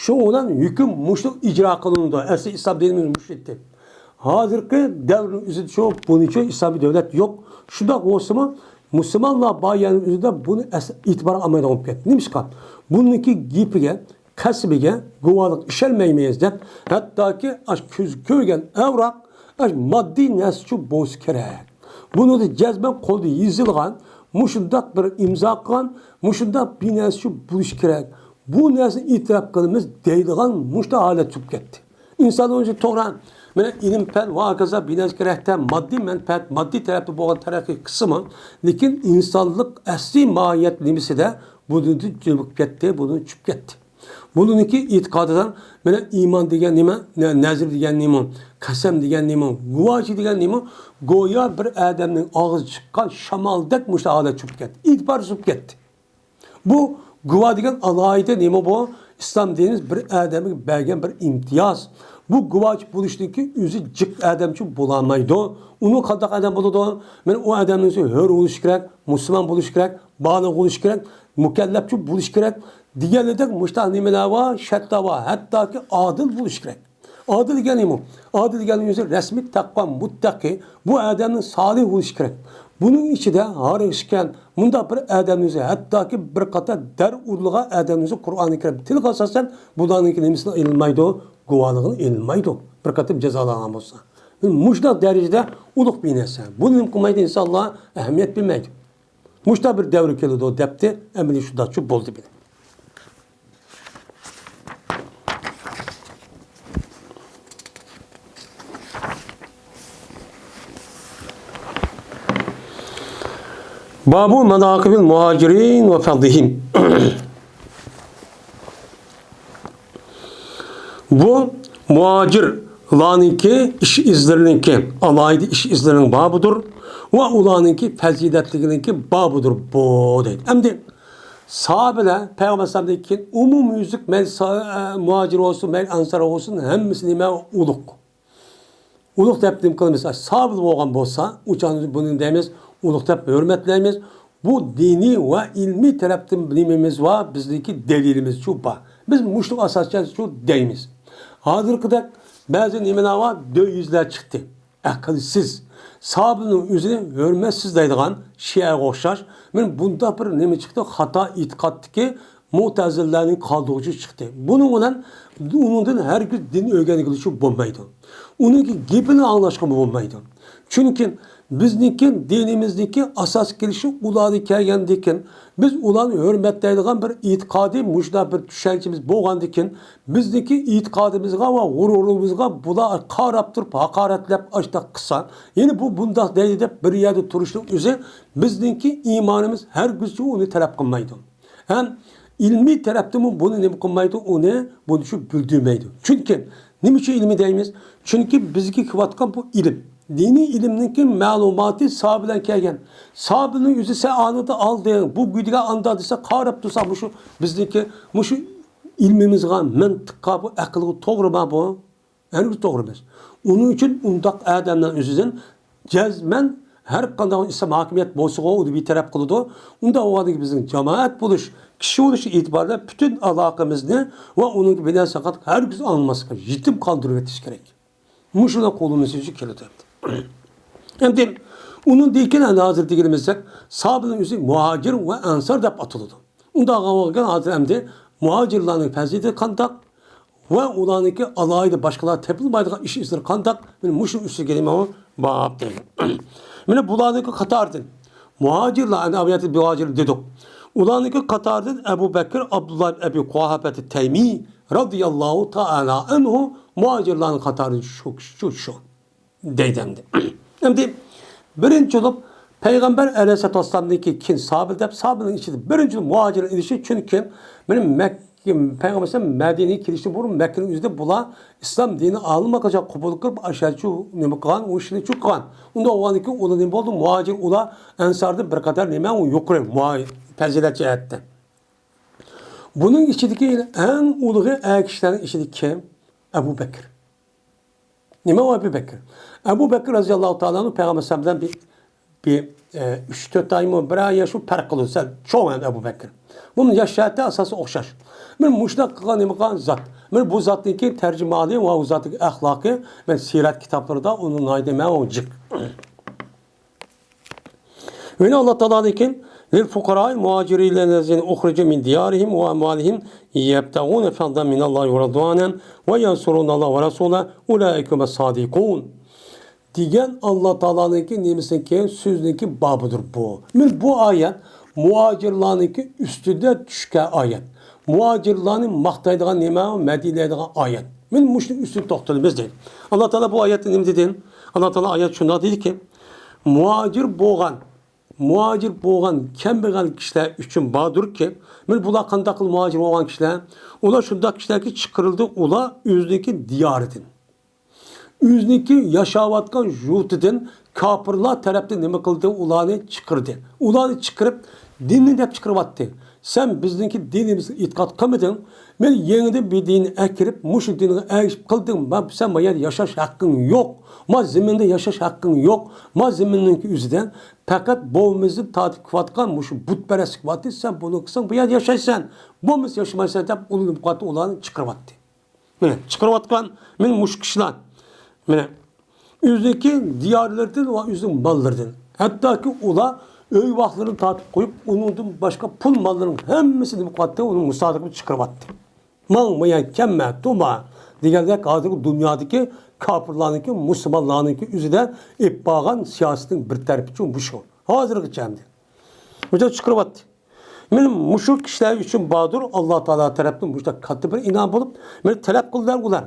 Shu bilan hukm mushtu ijro qilindi. Asli islom dinimiz mushitdi. Hozirgi davrning o'zida shu buncha islomiy davlat yo'q. Shunday bo'lsa-mu, musulmonlar bayani o'zida buni e'tibor olmaydigan bo'lib ketdi. Nimishqa? Buniki gapiga, kasbiga guvohlik ishalmaymiz deb, hattoki ko'z ko'rgan avroq moddiy narsa bo'lsa kerak. Buni jazman qo'lda yozilgan, mushundaq bir imzo qilgan, mushundaq bir narsa bo'lish kerak. Bu narsani e'tirof qilamiz deydigan mushta holat chiqib ketdi. İnsan önce to'g'ri, mana ilm fan va hokazo binoz kerakda moddiy manfaat, moddiy tarafda bo'lgan taraqqiy qismi, lekin insonlik asli mohiyat nimasida buni jilib ketdi, buni tushib ketdi. Buniki e'tiqodidan mana iymon degan nima, nazr degan nima, qasam degan nima, guvohi degan nima, go'yo bir odamning og'zi chiqqan shamoldek mushta holat tushib ketdi. E'tibor tushib ketdi. Bu guvoh degan alohida nima bu? İslam dinimiz bir adamga bergan bir imtiyoz. Bu guvoh bo'lishniki o'zi jiq odam uchun bo'lmaydi. Uni qanday odam bo'ladi? Men u odamning o'zi hur bo'lish kerak, musulmon bo'lish kerak, baliq bo'lish kerak, mukallaf bo'lish kerak. Deganidek mushtaq nimalar bor, shartlar bor, hattoki odil bo'lish kerak. Odil degan nima? Odil deganing o'zi rasmiy taqvo, muttaqi, bu odamning solih bo'lish kerak. Bunun içinde harışken bunda bir adamımızı hatta ki bir qator dar urluğa adamımızı Kur'an-ı Kerim tilga asasen budanın kelimesini ilmaydı, guvalığını ilmaydı. Bir qator cezalarına olsa. Muşda derecede uluk bir nese. Bunun kumaydı insanlığa ehemmiyet bilmeydi. Muşda bir devri kelidi o depti, emri şu da çok boldu bile. Babu menakibil muhacirin ve fadlihim. Bu muhacirlarınki iş izlerinki, alaydı iş izlerinin babudur. Ve ulanınki faziletliğinki babudur. Bu deydi. Hem de sahabeler, Peygamber Sallallahu umum yüzlük muhacir olsun, ansar olsun, hemmisine uluk. Uluk tepdim kılımız. Sahabeler olgan bolsa, uçağınızı bunun deyimiz, uluk tep hürmetleyimiz. Bu dini ve ilmi taraftan bilimimiz var, bizdeki delilimiz şu var. Biz muşluk asasçı şu deyimiz. Hazır kadar bazı nimeler var, yüzler çıktı. Akılsız. Sahabenin yüzünü hürmetsiz deydiğen şeye koşar. Ben bunda bir nime çıktı? Hata itikattı ki Mu'tezillerin kaldığı çıktı. Bununla onun her gün din öğrenilişi bulmaydı. Onun gibini anlaşma bulmaydı. Çünkü bizdeki dinimizdeki asas gelişi ulanı kelgendikken biz ulanı hürmetleydiğen bir itikadi muşda bir düşüncemiz boğandikken bizdeki itikadımızga ve gururumuzga bula qarap turip hakaretlep açta kısa. Yani bu bunda değil de bir yerde turuşluk üzere bizdeki imanımız her güçlü onu talep kılmaydı. Hem ilmi tarafta mı bunu ne kılmaydı onu bunu şu bildirmeydi. Çünkü ne için ilmi deyimiz? Çünkü bizdeki kıvatkan bu ilim. Dini ilimdeki malumatı sahabeden kelgen. Sahabenin yüzü se anıda aldı. Bu güdüge andadıysa qarab dursa şu bizdeki şu ilmimizge mantıqqa bu akıllı doğru mu bu? Yani doğru emas. Onun için undaq adamdan özüden cezmen her qanday İslam hakimiyet bolsa o bir taraf kılıdı. Unda o adamı bizim cemaat buluş, kişi oluş itibarıyla bütün alakamızı ve onun bilen sakat her gün alınması yetim kaldırıp yetiş gerek. Muşuna kolumuz yüzü keledi. Hem de onun deyken hazır diyelimizsek sahabenin yüzü muhacir ve ansar da atıldı. Unda ağabakan hazır hem de muhacirlerin fezileti kandak ve ulanıki alaydı başkaları tepilmaydığı iş izleri kandak muşun üstü gelime o bağab değil. Mine bulanıki Katar'dın. Muhacirler, yani abiyatı muhacir dedik. Ulanıki Katar'dın Ebu Bekir Abdullah Ebu Kuhafet-i Teymi radıyallahu ta'ala anhu muhacirlerin Katar'dın şu deydemdi. Hem de birinci olup Peygamber Aleyhisselatü Vesselam'daki kin sahabe dep sahabenin içinde birinci muhacirin ilişki çünkü benim Peygamber Efendimiz Medine'ye kirişti burun Mekke'nin yüzünde bula İslam dini alınmakacak kubul kırıp aşağı şu nime kılan o işini çok kılan. Onda o ki ula nime oldu muhacir ula ensarda bir kadar nime o yukarı fazilet cihette. Bunun içindeki en uluğu kişilerin içindeki kim? Ebu Bekir. Nime o Ebu Bekir? Ebu Bekir radıyallahu ta'ala'nın Peygamber Efendimiz'den bir 3-4 ay mı bir ay yaşı fark kılırsa çoğu yani Ebu Bekir. Bunun yaşayatı asası okşaş. Ben muşnak kılan imkan zat. Ben bu zattaki tercümanı ve o zattaki ahlakı ben sirat kitapları da onun aydeme olacak. Öyle Allah Teala'daki lil fukara'il muhacirillezine uhricu min diyarihim ve amwalihim yebtagûne fadlan min Allahi ve radwanen ve yansurûnallaha ve rasûle ulaike mes-sâdikûn. Diyen Allah Teala'nınki nimetindeki sözdeki babıdır bu. Bu ayet muhacirlarınki üstünde düşken ayet. Muhacirlerin maktaydığı nime Medine'deki ayet. Ben muşluk üstün toxtalımız değil. Allah Teala bu ayette ne dedi? Allah Teala ayet şunda dedi ki muhacir boğan kembegal kişiler üçün bağdır ki men bula qandaqıl muhacir boğan kişiler ular şundaq kişiler ki çıkarıldı ula üzdeki diyarıdın. Üzdeki yaşavatkan juhtidin kapırlar tarafta nime kıldı ulanı çıkırdı. Ulanı çıkarıp dinini de çıkarıvattı. Sen bizdeki dinimizi itikat kılmadın. Ben yenide bir dini ekirip muşu dinini ekip kıldın. Sen bana yaşaş hakkın yok. Ma zeminde yaşaş hakkın yok. Ma zemindeki yüzden fakat boğumuzu tatip kıvatkan muşu butperest kıvattı. Sen bunu kısan bu yer yaşaysan. Boğumuz yaşamaysan da ulun kıvatı olanı çıkarıvattı. Çıkarıvatkan benim muş kişiler. Yüzdeki diyarlardan ve yüzün mallardan. Hatta ki ula öy vaxtlarını tatip koyup onun başka pul mallarının hemmisini kıvattı. Onun müsaadakını çıkarıvattı. Mal mıya kemme tuma diğerler artık dünyadaki kapırlarınki, Müslümanlarınki yüzüden ipbağan siyasetin bir tarafi için bu şu. Hazırlık içemdi. Hocam çıkarıvattı. Benim muşuk kişiler için bağdır Allah Teala tarafından bu işte katı bir inan bulup beni talep kıldılar bunlar.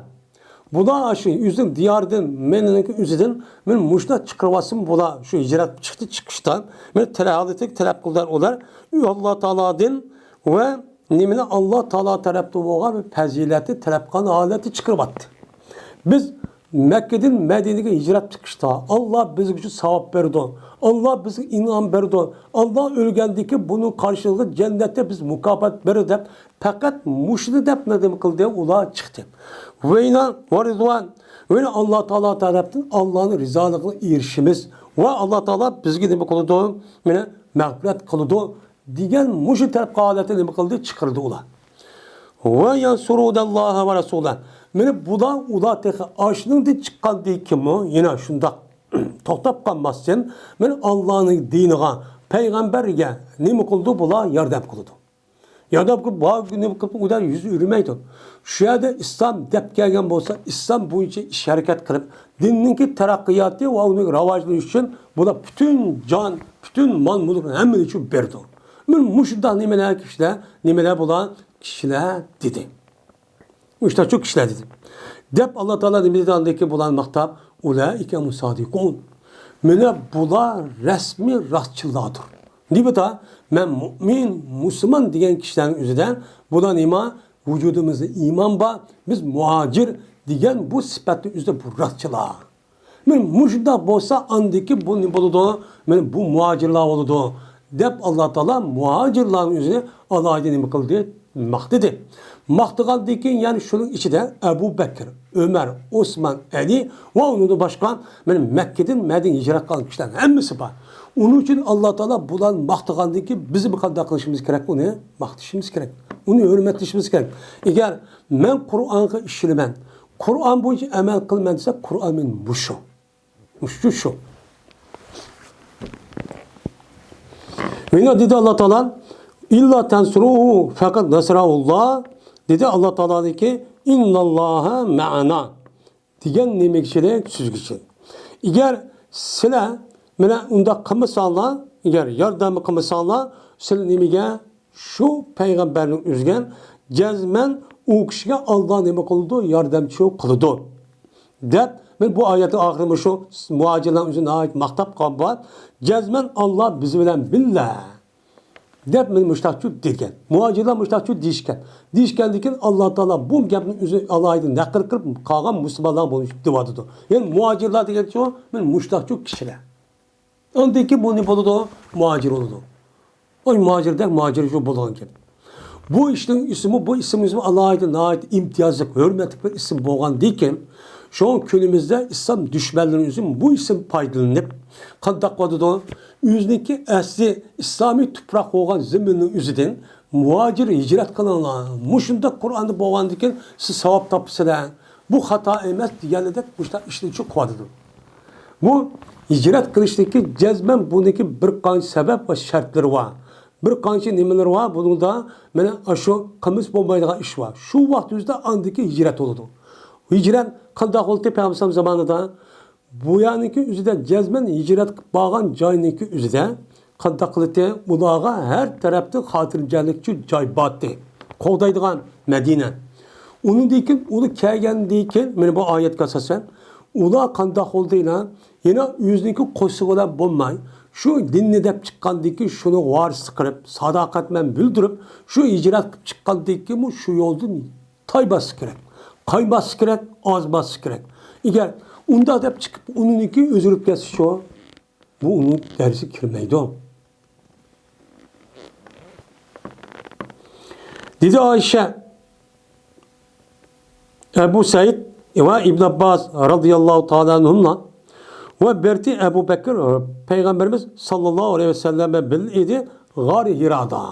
Buna aşı yüzün diyardan menenki yüzüden benim muşna çıkarvasım bula şu icraat çıktı çıkıştan beni talep kıldılar olar. Allah Teala'dan ve nimine Allah Teala tarafından olan bir fazileti talep kılan aleti çıkarvattı. Biz Mekke'den Medine'ye hicret çıkışta Allah bize için sevap verdi. Allah bize inan verdi. Allah ölgendeki bunun karşılığı cennette biz mukafat verdi. Fakat muşri dep ne demek kıldı? Ula çıktı. Ve inan ve rızvan. Ve Allah Teala tarafından Allah'ın rızalığına erişimiz. Ve Allah Teala bizge demek kıldı. Mağfiret kıldı. Diyen muşri taraf kâlete demek kıldı? Çıkardı ula. Ve yansurudallaha ve rasulah. Mene buda ula tehe aşının da çıkan değil ki mi? Yine şunda toktap kalmazsın. Mene Allah'ın dinine, peygamberge ne mi kıldı bula yardım kıldı. Yardım kıldı, bu ne mi kıldı? O da yüzü yürümeydi. Şu yerde İslam dep gelgen olsa, İslam bu için iş hareket kılıp, dinninki terakkiyatı ve onun ravajlığı için bu da bütün can, bütün mal mulukun hemen için verdi. Men muşda nimeler kişiler, nimeler bulan kişiler dedi. İşte çok kişiler dedi. Dep Allah Teala nimedandaki bulan mahtap ulaike musadikun. Mene bula resmi rastçılardır. Nibeta men mümin, Müslüman diyen kişilerin yüzünden bulan ima vücudumuzda iman ba biz muhacir diyen bu sıfatlı yüzde bu rastçılar. Men muşda bolsa andaki bu ne buludu? Men bu muhacirlar oldu. Dep Allah Teala muhacirlerin yüzüne Allah'a nime kıldı? Mahdedi. Mahtıgan dikin yani şunun içinde Ebu Bekir, Ömer, Osman, Ali ve onun da başkan benim Mekke'den Medine'ye hicret kalan kişilerin hemmisi var. Onun için Allah Teala bulan mahtıgan dikin bizi bu kadar kılışımız gerek. Onu mahdişimiz gerek. Onu hürmetlişimiz gerek. Eğer ben Kur'an'ı işlemen, Kur'an boyunca emel kılmen ise Kur'an'ın bu şu. Şu. Ve ne dedi Allah Teala? İlla tensuruhu fakat nasrahullah dedi Allah Teala dedi ki innallaha ma'ana diyen nemekçilik süzgüçü. Eğer sile mene unda kımısanla eğer yardımı kımısanla sile nemege şu peygamberin üzgen cezmen o kişiye Allah nemek oldu yardımcı kıldı. Dep ben bu ayetin ahırımı şu muhacirlerin üzerine ait mahtap kabbat cezmen Allah bizi bilen billah. Dep men müştakçu degan. Muhacirlar müştakçu deyishgan. Deyishgandan Alloh taolo bu gapni o'zi alohida naql qilib qolgan musulmonlar bo'lish deyotdi. Ya'ni muhacirlar degancha men müştakçu kishilar. Ondan keyin bu ne bo'ladi? Muhacir bo'ladi. O muhacirdak muhacir shu bo'lgan ekan. Bu ishning ismi, bu ism alohida nihoyat imtiyozli, hurmatli bir ism bo'lgandan keyin şu günümüzde İslam düşmanları için bu isim faydalanıp qandaq qiladi? O'ziniki asli İslami toprak olan zeminin üzüden muhacir hicret kılanlar. Muşunda Kur'an'da bo'lgandan keyin siz savab topsizlar. Bu hata emas deganidek bu ishni çok qiladi. Bu hicret qilishlikka jazman buniki bir qancha sabab va shartlari var. Bir qancha nimalar var. Bunda mana shu qilmish bo'lmaydigan ish var. Shu vaqt o'zida andiki hicret bo'ladi. Hicret qandaq oldu Peygamber zamanında bu yaniki üzüde cezmen hicret bağın cayniki üzüde qandaq qildi ularga her tarafta xotirjamlikchi joy batdı. Qo'ldaydigan Medine. Uningdan uni kelgandan mana bu oyatga asosan ular qandaq oldilar yana o'ziniki qo'shig'ilar bo'lmay shu dinni deb chiqqandan keyin shuni varislik qilib sadoqat bilan bildirib shu hijrat qilib chiqqandan keyin shu yo'ldan toybasi kerak. Kaybası gerek, azması gerek. Eğer onda dep çıkıp onunki özürüp gelsin şu, bu onun dersi kirmeydi o. Dedi Ayşe, Ebu Said ve İbn Abbas radıyallahu ta'ala anhumla ve berti Ebu Bekir Peygamberimiz sallallahu aleyhi ve selleme bil idi gari hirada.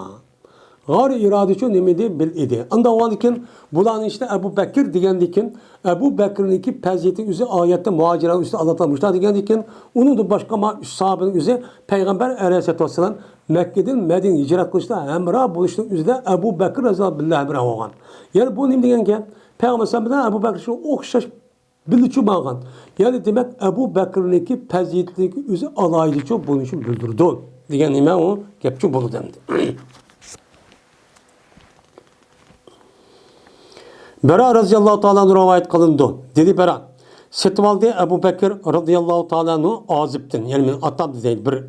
Gari irade için nemedi bil idi. Anda o andikin bulan işte Ebu Bekir diyendikin Ebu Bekir'inki peziyeti üzeri ayette muhaciranın üstü anlatılmışlar diyendikin onun da başka sahabenin üzeri Peygamber Aleyhisselatü Vesselam Mekke'den Medine'ye hicret kılışta emrah buluştu üzerinde Ebu Bekir Rezal Billah emrah olgan. Yani bu ne diyen ki Peygamber Aleyhisselatü Ebu Bekir şu okşaş bilici bağlan. Yani demek Ebu Bekir'inki peziyetindeki üzeri alaylıca bunun için bildirdi. Diyen imam o kepçi bulu demdi. Bera radıyallahu ta'ala rivayet kılındı. Dedi Bera. Setvaldi Ebu Bekir radıyallahu ta'ala aziptin. Yani ben atam değil bir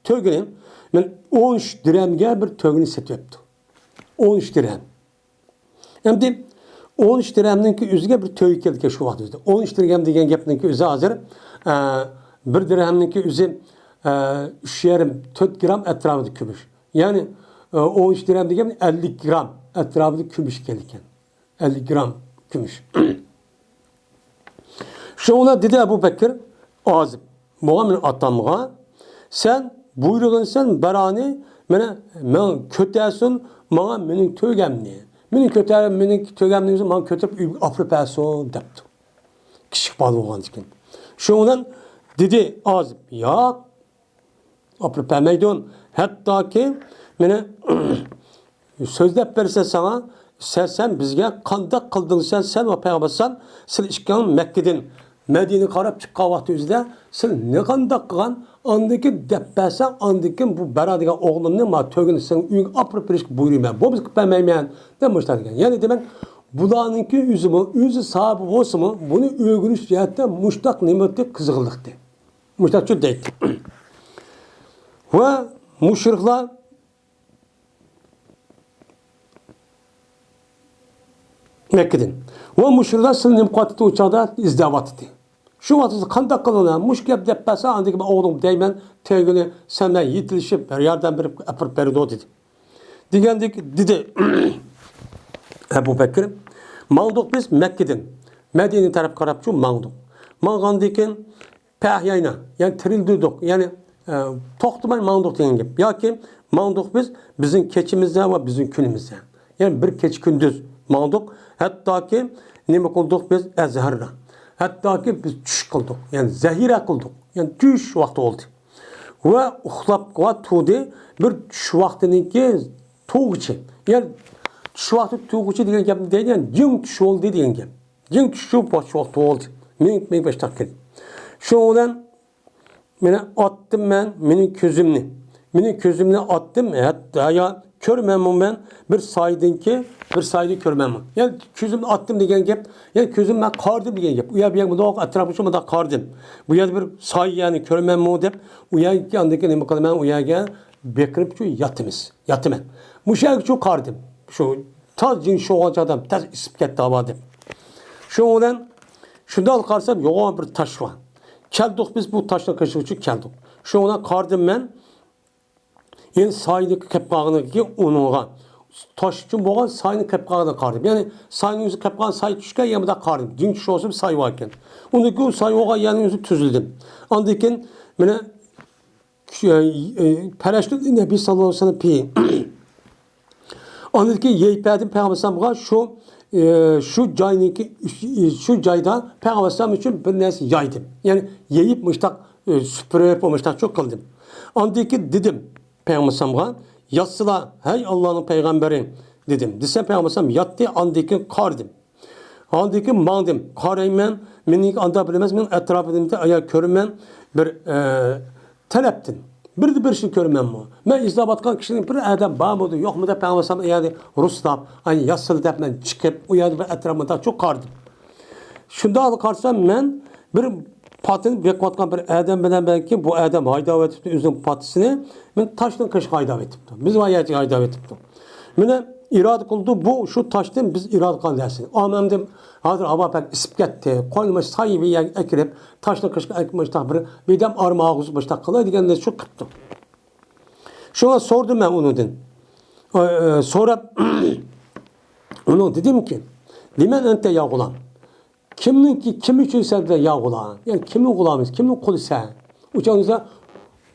tögünün. Ben 13 dirhemge bir tögünü setyaptı. 13 dirhem. Hem de 13 dirhemninki üzüge bir tögü geldi şu vaxtda. 13 dirhem degen gapninki üzü hazır. Bir dirhemninki üzü 3,5-4 gram etrafında kümüş. Yani 13 dirhem degen 50 gram etrafında kümüş gelirken. 50 gram gümüş. Şuna dedi Ebu Bekir azim. Muhammed atamğa sen buyruğun sen berani men kötəsin bana menin tögemni. Menin tögemni bana kötüp Afrika'sın depti. Kişi balı olan için. Şuna dedi azim. Ya Afrika meydun. Hatta ki meni sözlep verse sana sen bizge qandaq qıldın sen ve Peygambersan sen işkan Mekke'den Medine'ye qarab çıqqan vaxt özüdə sen ne qandaq qılgan andaki deppasan andaki bu Bera degan oğlumni ma tögün sen uyun apırıp biriş buyurma. Bu biz qıpmayman demişler degan. Yani demek bularninki özü sahibi olsun bunu öğünüş cihetdə muştaq nimetli kızıllıqdı. Muştaq şu deydi. Ve müşrikler Mekke'den. Ve müşrikler sınırın kuatı uçağda izdavat etti. Şu vaxtda qandaq qılına müşkep deppasa andaki oğlum deymen tegini senden yitilişip yerden bir apırıp berdi o dedi. Digendik dedi Ebu Bekir mağduk biz Mekke'den Medine taraf qarab şu mağduk. Mağandikin pahyayna yani tirildirdik yani toxtumay mağduk degan gap. Yoki mağduk biz bizim keçimizde ve bizim günümüzde. Yani bir keç gündüz mağduk. Hatta ki nima qildik biz azharna. Hatta ki biz tush qildik. Yani zahira qildik. Yani tush vaqti oldu. Ve uxlab va tudi bir tush vaqtiniki tug'uchi. Yani tush vaqti tug'uchi degan gap deydi. Yani jing tush oldu degan gap. Jing tush bosh vaqti oldu. Men başlaq keldi. Şo'dan meni attım ben mening ko'zimni. Mening ko'zimni attım. Hatta ya körmem ben bir saydinki bir saydı körmem. Yani közümü attım degan gap. Yani közümden qardım degan gap. Uya bir bu atrafı şunda qardım. Bu yer bir say yani körmem deb uya ki andaki nima qilaman uyaga bekirip şu yatımen. Bu şey çok kardım. Şu taz cin şu adam taz isip gitti avadım. Şu olan şundan karsam yoğun bir taş var. Keldik biz bu taşla kaşık için keldik. Şu ona kardım ben. Yani sayını kepağını ki onunla. Taş için boğan sayını kepağını kardım. Yani sayının yüzü kepağını sayı düşken yanımda kardım. Cin kişi olsun sayı varken. Ondaki o sayı oğa yani yüzü tüzüldüm. Andikin bana pərəşlik Nəbi sallallahu aleyhi ve sellem pi. Anladı ki yeyipədim Peyğəmbər şu cayda Peyğəmbər için bir nəsə yaydım. Yani yeyip müştak süpürüp o müştak çok kıldım. Anladı ki dedim Peyğəmbər yatsıla hey Allah'ın peygamberi dedim. Desem Peyğəmbər yattı anladı ki kardım. Anladı ki mandım. Karayım ben anda bilemez men etrafımda ayak körüm bir taleptin. Bir şey görmem mi? Ben izlabatkan kişinin bir adam bağ mıdır yok mu da Peygamber yani Rus'ta hani yasıl depmen çıkıp uyanıp etrafımda çok kardım. Şunda alıkarsam ben bir patini bekvatkan bir adam bilen belki bu adam haydav etipti üzüm patisini ben taştan kış haydav etipti. Biz vayeti haydav etipti. Mine irad kıldı bu şu taştan biz irad kan dersin. Amemdim hazır hava pek isip gitti. Koymuş sahibi ekirip taşla kışkı ekmiş bir dem armağı uzmuş kılay diyenler çok kıttı. Şuna sordum ben onu din. Sonra onu dedim ki limen ente ya gulam. Kim için sen de ya gulam? Yani kimin gulamıyız? Kimin kulu sen? Uçağınıza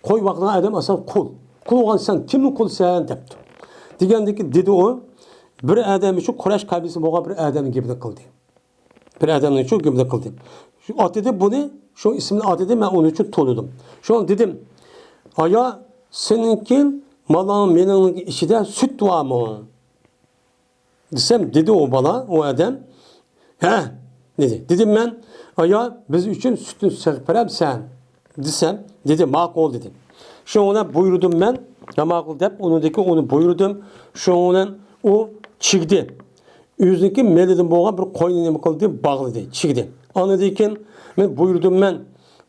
koy vaktine adam asal kul. Kul olan sen kimin kulu sen depti. Degandiki dedi o bir adam için Kureyş kabilesi boğa bir adam gibi de kıldı. Bir adamın için gibi de kıldı. Şu adı bunu şu ismini adı ben onun için tanıdım. Şu an dedim aya seninkin malın menin işi de süt var mı? Desem dedi o bana o adam. He dedi. Dedim ben aya biz için sütün serperem sen. Desem dedi makul dedim. Şu ona buyurdum ben. Ya makul deyip onu buyurdum. Şu ona o çıktı. Yüzdeki meledim boğan bir koynunu mu kıldı bağladı. Çıktı. Anladıyken ben buyurdum ben.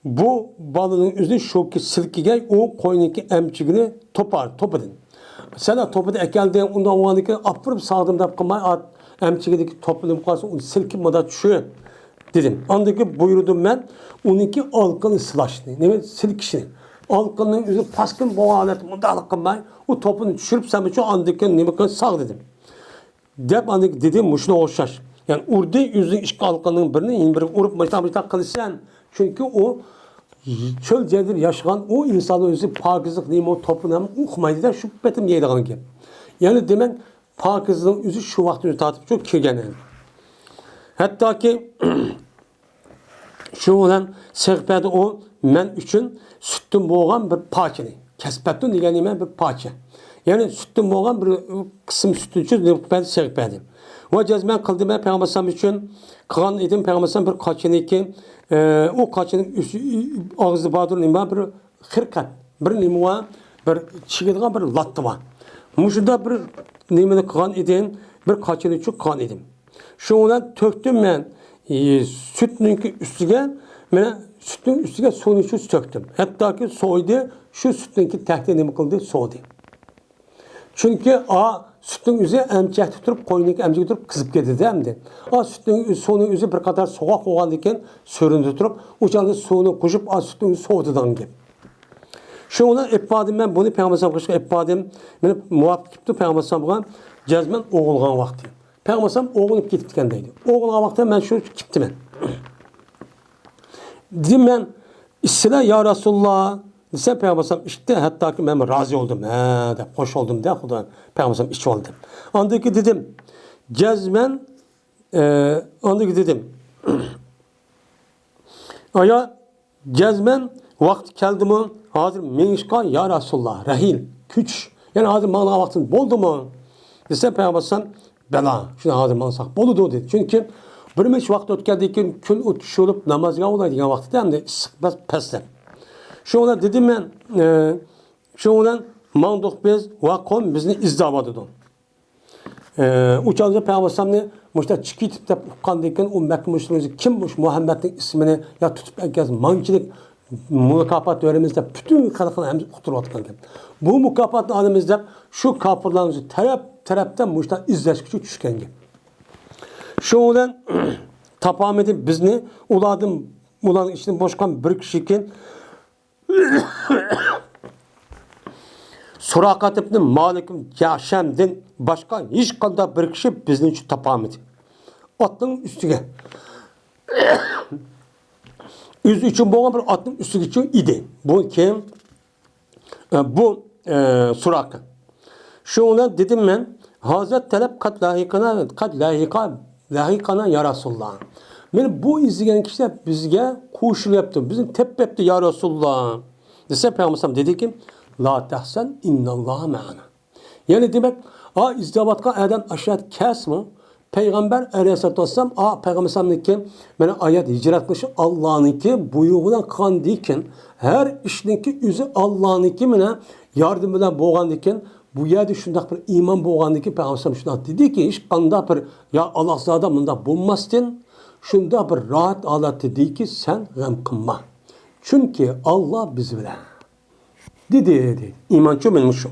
Bu balının yüzünü şoki silkigen o koynundaki emçigini topadın. Sen topadı ekeldi ondan o andaki apırıp sağdım da kımay at emçigideki topladım kalsın onu silkip mada düşüyor dedim. Andaki buyurdum ben. Onunki alkını sılaştı. Ne silkişini. Alkının yüzü paskın boğalet mıdalık kımay o topunu düşürüp sen şu andaki ne sağ dedim. Dep andaki dedim muşuna olşaş. Yani urdu yüzü işgal alkanının birini indirip urup başta kılsan. Çünkü o çöl cedir yaşayan o insanın özü pakizlik neyim o toplum okumaydı da şüphetim yeydiğin gibi. Yani demek pakizliğin özü şu vakti özü tatip çok kirgenen. Hatta ki şu olan sehbede o men için süttün boğan bir pakini. Kesbettin diyelim bir paki. Yani süttün boğan bir kısım sütün için ben sehbedim. Ve cezmen kıldım ben Peygamber için kılan idim Peygamber bir kaçını ki o kaçının ağzı badır nima bir hırkat bir nima bir çiğdğan bir lattı var. Muşunda bir nimeni kılan idim bir kaçını çok kılan idim. Şu olan töktüm ben sütünün üstüge sütün üstüge suyunu şu töktüm. Hatta ki soydu şu sütünün tehte nima kıldı soğudu. Çünkü sütün üzü emcek tutup koyundaki emcek tutup kızıp gitti demdi. Sütün sonun üzü bir kadar soğuk olan iken sörünü tutup uçanda suyunu kuşup sütün soğududan gibi. Şu ona epadim ben bunu Peygamber kışkı epadim beni muvaffak gittim Peygamber buna cezmen oğulgan vakti. Peygamber oğulup gittikendeydi. Oğulgan vakti ben şu gittim ben. Dedim ben İsra ya Resulullah desem Peygamber işte hatta ki ben razı oldum. De hoş oldum de Xuda Peygamber iş oldu. Andaki dedim cezmen andaki dedim aya cezmen vakti geldi mi hazır menişka ya Resulullah rahil küç yani hazır bana vaktin boldu mu desem Peygamber bela şuna hazır bana sak bolu dedi. Çünkü bir meç vakit ötkediyken gün ötüş olup namazga olaydı yani vakti hem de sıkmaz pesler. Şu ona dedim ben, şu ona mandık biz vakom bizni izdavadıdı. Uçağınızda Peygamber'e muşta çıkıp da kandıyken o Mekke müşrikleri kimmiş Muhammed'in ismini ya tutup herkes mancılık mükafat verimizde bütün halkın hemimiz oturup atkan gibi. Bu mükafatın alimizde şu kapırlarımızı taraftan muşta izleş küçük düşken gibi. Şu olan tapam edip bizni ulan içinde boşkan bir kişiken Surakat ibn Malik'in Yaşem'den başka hiç kadar bir kişi bizden şu tapam edip. Atın üstüne. Yüz için boğan bir atın üstü için idi. Bu kim? Bu Suraka. Şu ona dedim ben Hazret talep kat lahikana ya Resulullah. Yani bu izleyen kişiler bizge kuşul yaptı. Bizim tep yaptı ya Resulullah. Dese Peygamber dedi ki la tahsen innallaha ma'ana. Yani demek izdivatka eden aşağı kesme. Peygamber Aleyhisselatü Vesselam Peygamber ki bana ayet hicret kılışı Allah'ınki buyruğundan kan diken her işinki yüzü Allah'ınki mine yardım bilen boğan diken bu yerde şundak bir iman boğan diken Peygamber şundak dedi ki hiç kanda bir ya Allah zada bunda bulmazsın şunda bir rahat Allah dedi ki sen gam kılma. Çünkü Allah bizi bilen. Dedi. İmancı benim şu.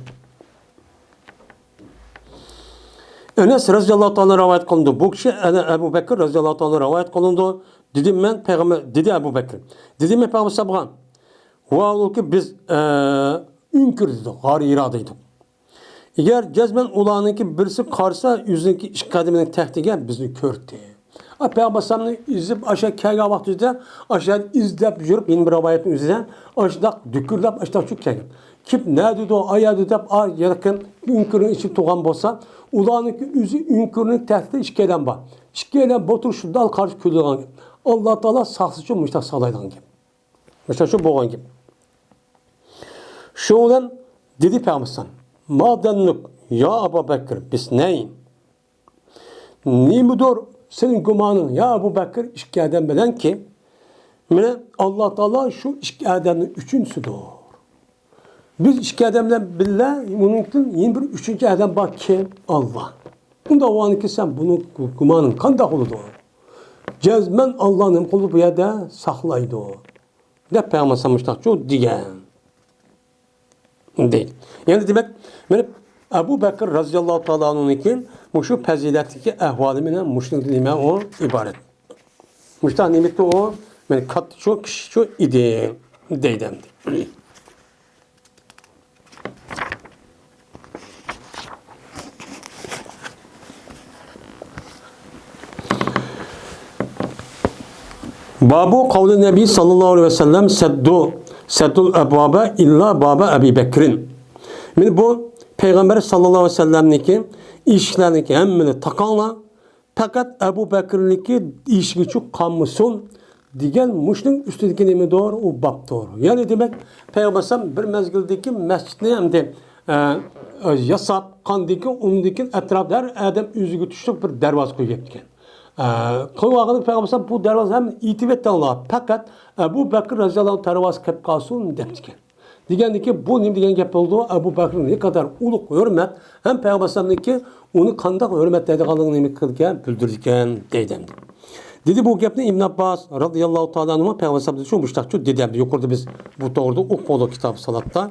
Enes radıyallahu ta'ala rivayet kılındı. Bu kişi Ebu Bekir radıyallahu ta'ala rivayet kılındı. Dedim ben Peygamber dedi Ebu Bekir. Dedim ben Peygamber sabıkan. Vallahi ki biz ünkürdük, gari iradıydık. Eğer cezmen ulanınki birisi karsa yüzündeki iş kademinin tehtige bizni körtü. Peygamber sabını izlep aşağı kaya vaktinde aşağı izlep yürüp yeni bir rivayetin üzerinden aşağı dükürlep aşağı çok kaya. Kim ne dedi o ayağı dedi yakın ünkürün içi tuğan bolsa ulanınki yüzü ünkürünün tehdide işkeden var. İşkeden botur şu dal karşı küldüğün gibi. Allah Teala saksıcı müştak sağlaydan gibi. Müştak şu boğan gibi. Şu olan dedi Peygamber madenluk ya Ebu Bekir biz neyin? Nimudur senin gumanın ya Ebu Bekir işkeden bilen ki Allah Teala şu işkedenin üçüncüsüdür. Biz iki adamla billah, bunun yeni bir üçüncü adam bak ki Allah. Bunda o an ki sen bunu kumanın kanda kuludur. Cezmen Allah'ın kulu bu yerde saklaydı o. Ne Peygamber sanmışlar çok diyen. Değil. Yani demek benim Ebu Bekir radıyallahu ta'ala anh'ın şu faziletli ehvalimine müştahilime o ibaret. Müştah nimeti o yani kat çok idi deydemdi. Babu kavli Nebi sallallahu aleyhi ve sellem seddul ebvabe illa babe Ebi Bekir'in. Yani bu Peygamber sallallahu aleyhi ve sellem'deki işlerindeki hemmini takanla fakat Ebu Bekir'deki iş gücü kalmışsın diyen muşlun üstündeki nemi doğru o bab doğru. Yani demek Peygamber bir mezgildeki mescidine hem de yasap kandaki ondaki etrafta her adam yüzü düştük bir dervaz koyuyorken. Kılvağının Peygamber bu dervaz hem itibetten Allah. Fakat Ebu Bekir radıyallahu anh dervaz kep kalsın demişken. Diyendi ki bu ne diyen gep oldu Ebu Bekir'in ne kadar uluk hürmet hem Peygamber'in ki onu kandak hürmet dedi kalın nemi kılken bildirdiken deydemdi. Dedi bu gepni İbn Abbas radıyallahu ta'ala anh'a Peygamber şu müştakçı dedemdi. Yukarıda biz bu doğruda okmadık kitap salatta.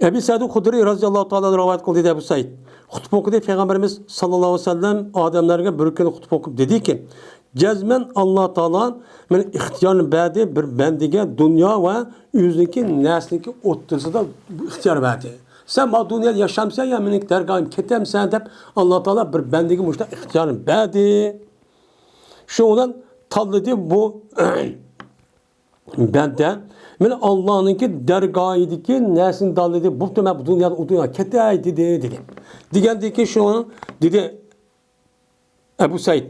Ebu Said Hudri radıyallahu ta'ala rivayet kıldı dedi Ebu Said. Hutbe okudu Peygamberimiz sallallahu aleyhi ve sellem adamlarga bir gün hutbe okup dedi ki cezmen Allah Teala men ihtiyarın ba'di bir bendige dünya ve yüzdeki nesliki o'ttirsida ihtiyar verdi. Sen bu dünyada yaşamsan ya menik dergahım ketemsen deb Allah Teala bir bendige muşta ihtiyarın ba'di. Şu olan talladı bu bende men Allah'ınki dergahideki nesin dalladı bu dünyada o dünya ketay dedi. Diyendi ki şu an dedi Ebu Said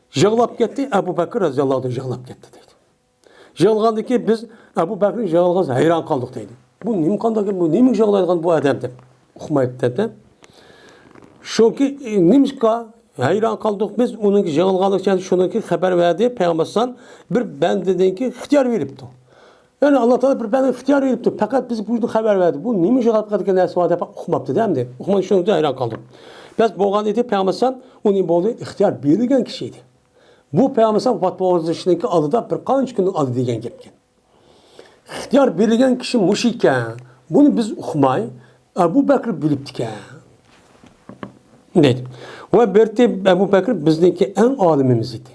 jağlap gitti Ebu Bekir radıyallahu anh jağlap gitti dedi. Jağladı ki biz Ebu Bekir'in jağladığı hayran kaldık dedi. Bu nim kandak bu nim jağlayan bu adam dedi. Okumayıp dedi. Şu ki nimska hayran kaldık biz onun jağladığı için şununki haber verdi Peygamber bir ben dedin ki ihtiyar veripti. Yani Allah Teala bir bana ihtiyar veripti. Fakat biz bu haber verdi. Bu nimi jağlap kadar nesi var defa okumaptı değil mi? Okumayın şunu da hayran kaldık. Biz boğan dedi Peygamber onun boldu ihtiyar verilgen kişiydi. Bu Peygamber fatvalaşındaki adı da bir qancha kunning adı degan gapken. İhtiyar bilgen kişi muş iken, bunu biz uqmay, Ebu Bekir bilipdiken. Deydi. Ve berti Ebu Bekir bizdeki en alimimiz idi.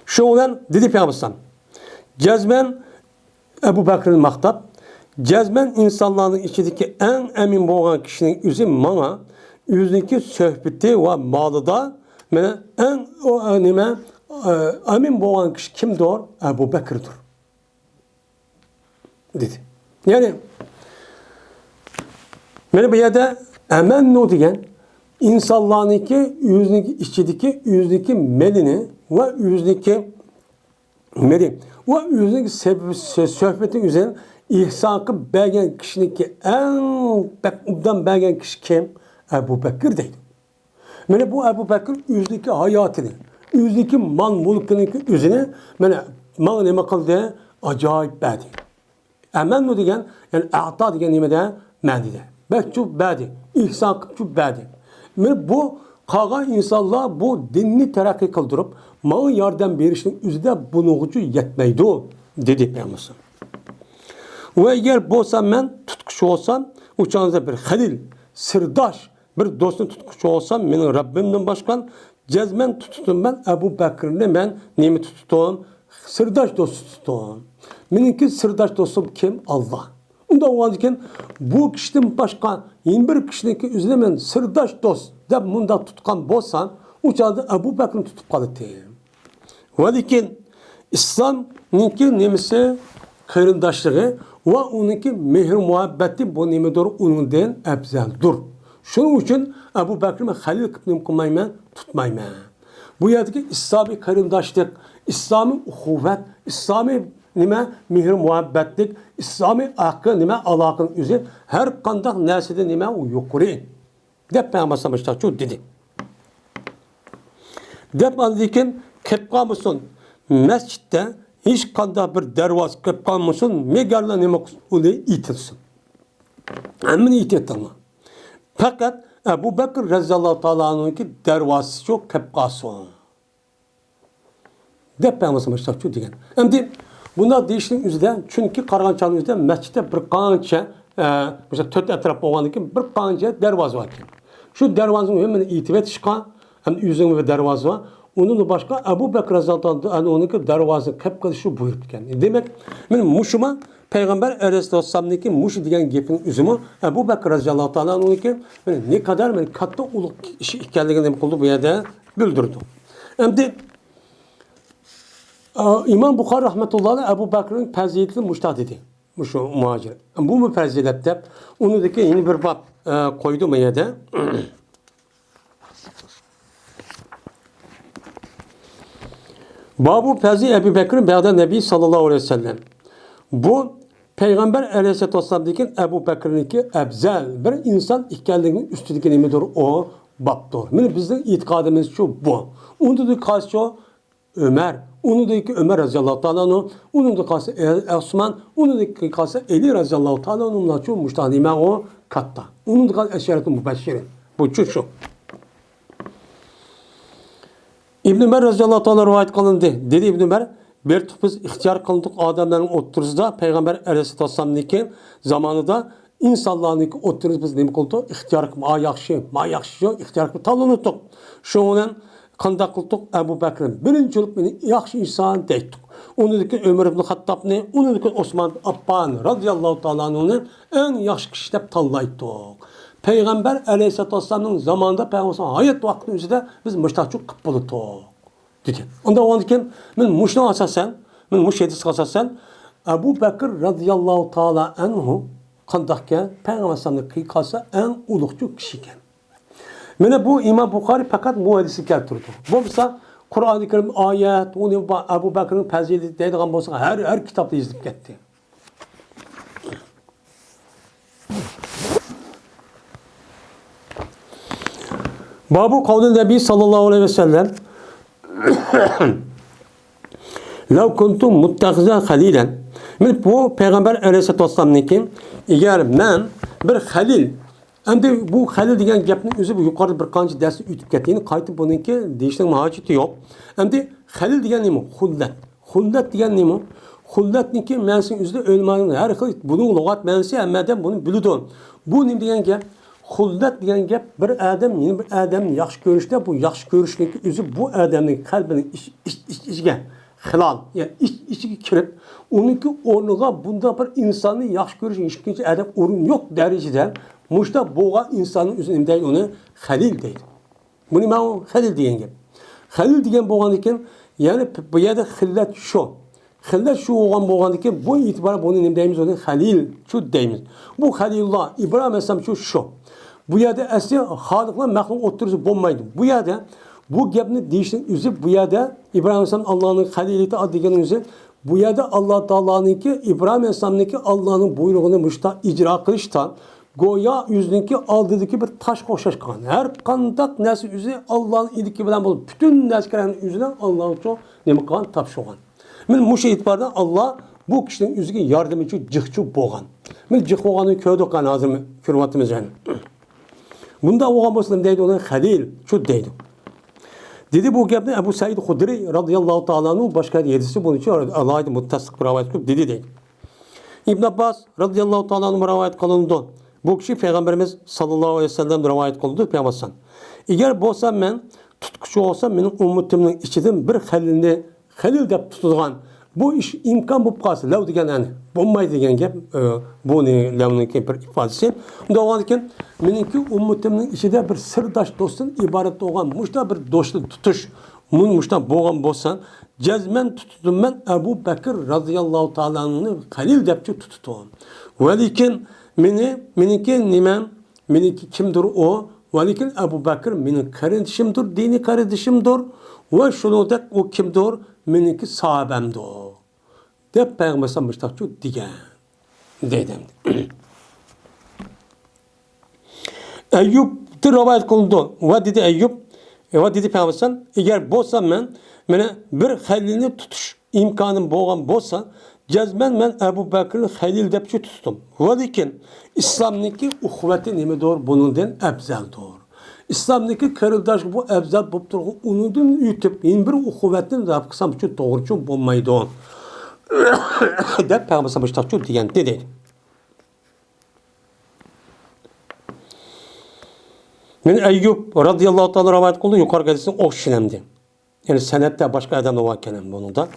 Şu olan dedi Peygamber cezmen Ebu Bekir'in maqtab, cezmen insanların içindeki en emin boğan kişinin üzüm bana, yüzdeki söhbeti ve malıda en emin boğan kişi kimdir? Ebu Bekir'dir. Dedi. Yani beni bu yerde emen ne diyen insanların yüzdeki melini ve yüzdeki meri ve yüzdeki sohbetin üzerine ihsakı belgen kişinin en bekubdan belgen kişi kim? Ebu Bekir deydi. Yani bu Ebu Bekir yüzdeki hayatını, yüzdeki mal mulkının üzerine bana ne kıldı? Acayip bedi. Emen ne diyen? Yani a'ta diyen nimede mendide. Bekçu bedi. İhsakı bedi. Yani bu kalan insanlar bu dinini terakki kıldırıp malı yardım verişinin üzerinde bunuğucu yetmeydi dedi Peygamber. Ve eğer bolsam ben tutkuş olsam uçağınızda bir halil, sırdaş, bir dostun tutkuş olsam benim Rabbimden başkan cezmen tututum ben Ebu Bekir'le ben neyimi tututum? Sırdaş dostu tututum. Benimki sırdaş dostum kim? Allah. Onda o halde bu kişinin başka yeni bir kişinin üzerine ben sırdaş dost de bunda tutkan bolsam uçağda Ebu Bekir'ini tutup kalıtım. Velikin İslam ninki nemisi kırındaşlığı ve onunki mehir muhabbeti bu nemidir onundan ebzeldur. Şunun için Ebu Bekir'imi halil kıpnım kılmayman, tutmayman. Bu yerdeki İslami kırındaşlık, İslami uhuvvet, İslami mehir muhabbetlik, İslami hakkı alakın üzeri her kandak nesede yukarı. Dep Peygamber sallallahu dedi. Dep andikin kepka mısın? Mescitte hiç kanda bir dervaz kepka mısın? Megarla nime usulü itilsin. Emin ititilme. Fakat Ebu Bekir Rezallahu Teala'nın ki dervazı çok kepkası olan. Dep Peygamber sallallahu diyen. Şimdi bunlar değiştiğin üzerinde çünkü Kargançanın üzerinde mescitte bir kança mesela tört etraf olan ki bir kança dervaz var ki. Şu dervazın hemen itibat çıkan hem yüzün ve dervaz var. Onun da başka Ebu Bekir Hazretleri onun ki dervazı kepkası şu buyurdu kendini. Demek benim muşuma Peygamber Aleyhisselam'daki muş diyen gepin üzümü Ebu Bekir Hazretleri onun ki ne kadar katta uluk işi ikenliğini kıldı bu yerde bildirdi. Şimdi İmam Bukhari rahmetullahi Ebu Bekir'in faziletini muştat dedi. Muşu muhacir. Bu mu fazilette? Onu da ki yeni bir bab koydu mu yerde? Babu Fezi Ebu Bekir'in Bağda Nebi sallallahu aleyhi ve sellem. Bu Peygamber aleyhisselam'daki Ebu Bekir'inki ebzel bir insan ikenliğinin üstündeki nemidir o babdır. Yani bizim itikadımız şu bu. Onun da karşı Ömer, onun da Ömer radıyallahu ta'ala onun da karşı Osman, onun da karşı Ali radıyallahu ta'ala onunla çok müştahime o katta. Onun da karşı eşyaret-i mübeşşirin. Bu şu. İbn Ömer radıyallahu ta'ala rivayet kılındı. Dedi İbn Ömer, bir biz ihtiyar kılındık adamların oturuzda Peygamber aleyhisselam'daki zamanında insanların oturuz biz ne kıldık? İhtiyar ma yaxşı, ihtiyar talınıtık. Şunun kandak kıldık Ebu Bekir'in birincilik beni yaxşı insan deydik. Onundaki Ömer ibn Hattab'ni, onundaki Osman Affan radıyallahu ta'ala'nın en yaxşı kişi de tallaydık. Peygamber Aleyhisselam'ın zamanında Peygamber'in hayat vaktinin üzerinde biz müştahçuk kıpılıdık. Dedi. Onda o anken ben muşna asasen, ben muş yedisi asasen Ebu Bekir radıyallahu ta'ala anhu kandakken Peygamber'in kıykası en uluqçu kişiken. Mene bu İmam Bukhari fakat bu hadisi getirdi. Bu mesela Kur'an-ı Kerim ayet, onu Ebu Bekir'in fazileti deydiğin bolsa her kitapta yazılıp gitti. Babu kavli Nebi sallallahu aleyhi ve sellem Lev kuntum muttahizen halilen. Bu Peygamber aleyhisselam'ın ki eğer ben bir halil Endi bu Halil degan gapning o'zi bu yuqorida bir qancha darsni o'tib ketgan. Qaytib buniki deyishning hojati yo'q. Endi Halil degan nima? Xullat. Xullat degan nima? Xullatniki ma'nosini o'zida o'lmagan har xil buning lug'at ma'nosi hammadan buni biladi. Bu nima degan gap? Xullat degan gap bir odam yeni bir odamni yaxshi ko'rishda bu yaxshi ko'rishniki o'zi bu odamning qalbining ichiga hilal yani ichiga kirib uniki o'rniga bunda bir insonni yaxshi ko'rish hech kimsa adam o'rin yo'q darajada mushta bo'lgan insonning o'zini nima deydi uni halil deydi. Buni men halil degan gap. Halil degan bo'lgan ekan ya'ni bu yerda xillat shu. Xillat shu bo'lgan ekan bu e'tibor buni nima deymiz uni halil shu deymiz. Bu halilulloh İbrahim alayhisalom shu. Bu yerda asli xoliqlar maxluq o'tirisi bo'lmaydi. Bu yerda bu gapni deyishning o'zi bu yerda İbrahim alayhisalom Allohning haliliyati degan o'zi bu yerda Alloh taoloninki İbrahim alayhisalomniki Allohning buyrug'ini mushta ijro qilishdan go'yo o'ziniki oldidagi bir toshga o'xshash qilgan. Har qanday narsa o'zi Allohning ilki bilan bo'lib, butun narsalarning o'zidan Alloh uchun nima qilgan topshirgan. Men mushu e'tibordan Alloh bu kishining o'ziga yordamchi jiqchi bo'lgan. Men jiq bo'lganini ko'rdik qani hozir ko'ryapmiz yani. Bunda o'g'an bo'lsa deydi uni halil shu deydi. Dedi bu gapni Abu Said Hudri radhiyallohu ta'alaning boshqa yedisi bunun için alayda muttasık bir rivayet qilib dedi deydi. İbn Abbas radhiyallohu ta'alaning rivayet qilindi. Bu kishi Peygamberimiz sallallohu alayhi vasallam rivayet qildi Peygambersan. Eğer bo'lsam men tutquchi olsam mening ummatimning ichidan bir halil deb tutilgan bu ish imkon bo'lib qolsa lav degan yani bo'lmaydi degan gap bu lavning bir ifodasi. Unda o'g'ankin meniki ummatimning ichida bir sirdosh do'stdan iborat bo'lgan mushta bir do'stlik tutish mushta bo'lgan bo'lsa jazman tutdim men Abu Bakr radhiyallohu ta'alani halil deb tutdim. Va lekin meniki nima? Meniki kimdir o? Va lekin Abu Bakr mening qarindishimdir, diniy qarindishimdir. Va shuningdek o kimdir? Meniki sahabamdir. Deb Peygamber sallallahu degan dedim. Eyyub rivayet qildi. Va dedi Eyyub, va dedi Peygamber eğer bo'lsam meni bir halilni tutish imkonim bo'lgan bo'lsa, jazman men Abu Bakrni halil deb tutdim. Va lekin islomniki uxvati nimadir? Bundan afzaldir. İslamdaki qardosh bu afzal bo'lib turgan unidan o'tib, men bir uxvatni rab qilsam uchun to'g'ri bo'lmaydi. deb Peygamber sallallahu degan dedi. Men Eyyub radhiyallohu ta'ala rivayet qildi, yuqoriga hadisning o'xshinamdi. Yani sanatda boshqa odam o'tgan bundan.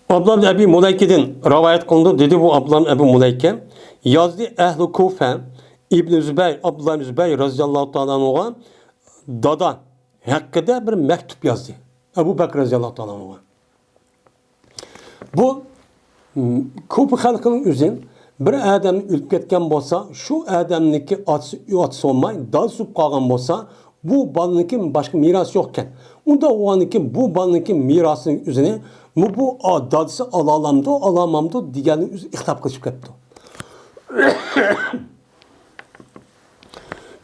Ablam Ebi Mulayke'den rivayet kılındı. Dedi bu Ablam Ebu Mulayke. Yazdı Ehl-i Kufe İbn-i Zübeyir, Abdullah İbn-i Zübeyir radıyallahu ta'ala dada hakkında bir mektup yazdı. Ebu Bekir radıyallahu ta'ala. Bu Kufe halkının üzerine bir adam ölüp ketken olsa, şu adamniki atsı olmay, dal sup kalgan olsa, bu balınki başka miras yokken. Onda o anki bu balınki mirasının üzerine bu dadısı alamamdı diğerinin üzerine ihtap kılıçıp ketdi.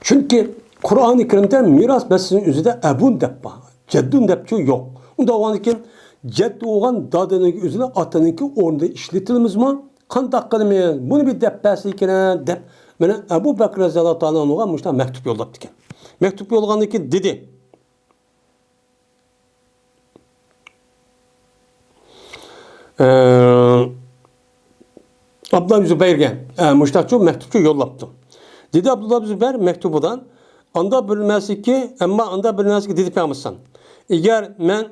Çünkü Kur'an-ı Kerim'de miras meselesinin üzerinde ebun deppa, ceddun depçu yok. Onda o anki ceddi olan dadının üzerine atanınki orada işletilimiz mi? Kandak kılmayın. Bunu bir deppesi iken dep. Bana Ebu Bekir radıyallahu ta'ala müştah mektup yolladı iken. Mektup yolladığı dedi. Abdullah Zübeyir'e müştahçı mektupçu yolladı. Dedi Abdullah Zübeyir mektubudan anda bilmesi ki ama anda bilmesi ki dedi Peygamber. Eğer ben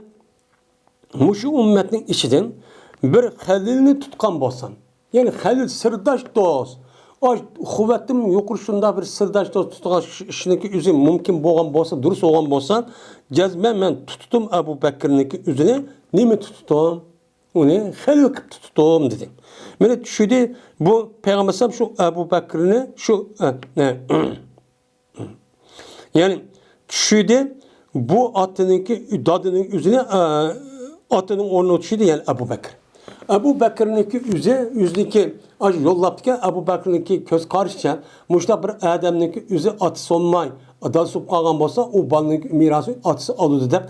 muşu ümmetin içinden bir halilini tutkan bolsam, yani halil sırdaş dost, o kuvvetim yokuruşunda bir sırdaş dost tutkan işiniki üzüm mümkün boğan bolsa, dürüst olan bolsa, cezmen ben tuttum Ebu Bekir'inki üzerine, nemi tuttum? Onu halil tuttum dedi. Mene düşüdü bu Peygamber şu Ebu Bekir'ini şu yani düşüdü bu atınınki dadının üzerine atının onu düşüdü yani Ebu Bekir. Ebu Bekir'inki yüzdeki yollaptı ki Ebu Bekir'inki göz karşıca muşta bir adamınki yüzü atı sonmay dadasi qolgan bo'lsa, u bolaning merosini otasi oladi deb,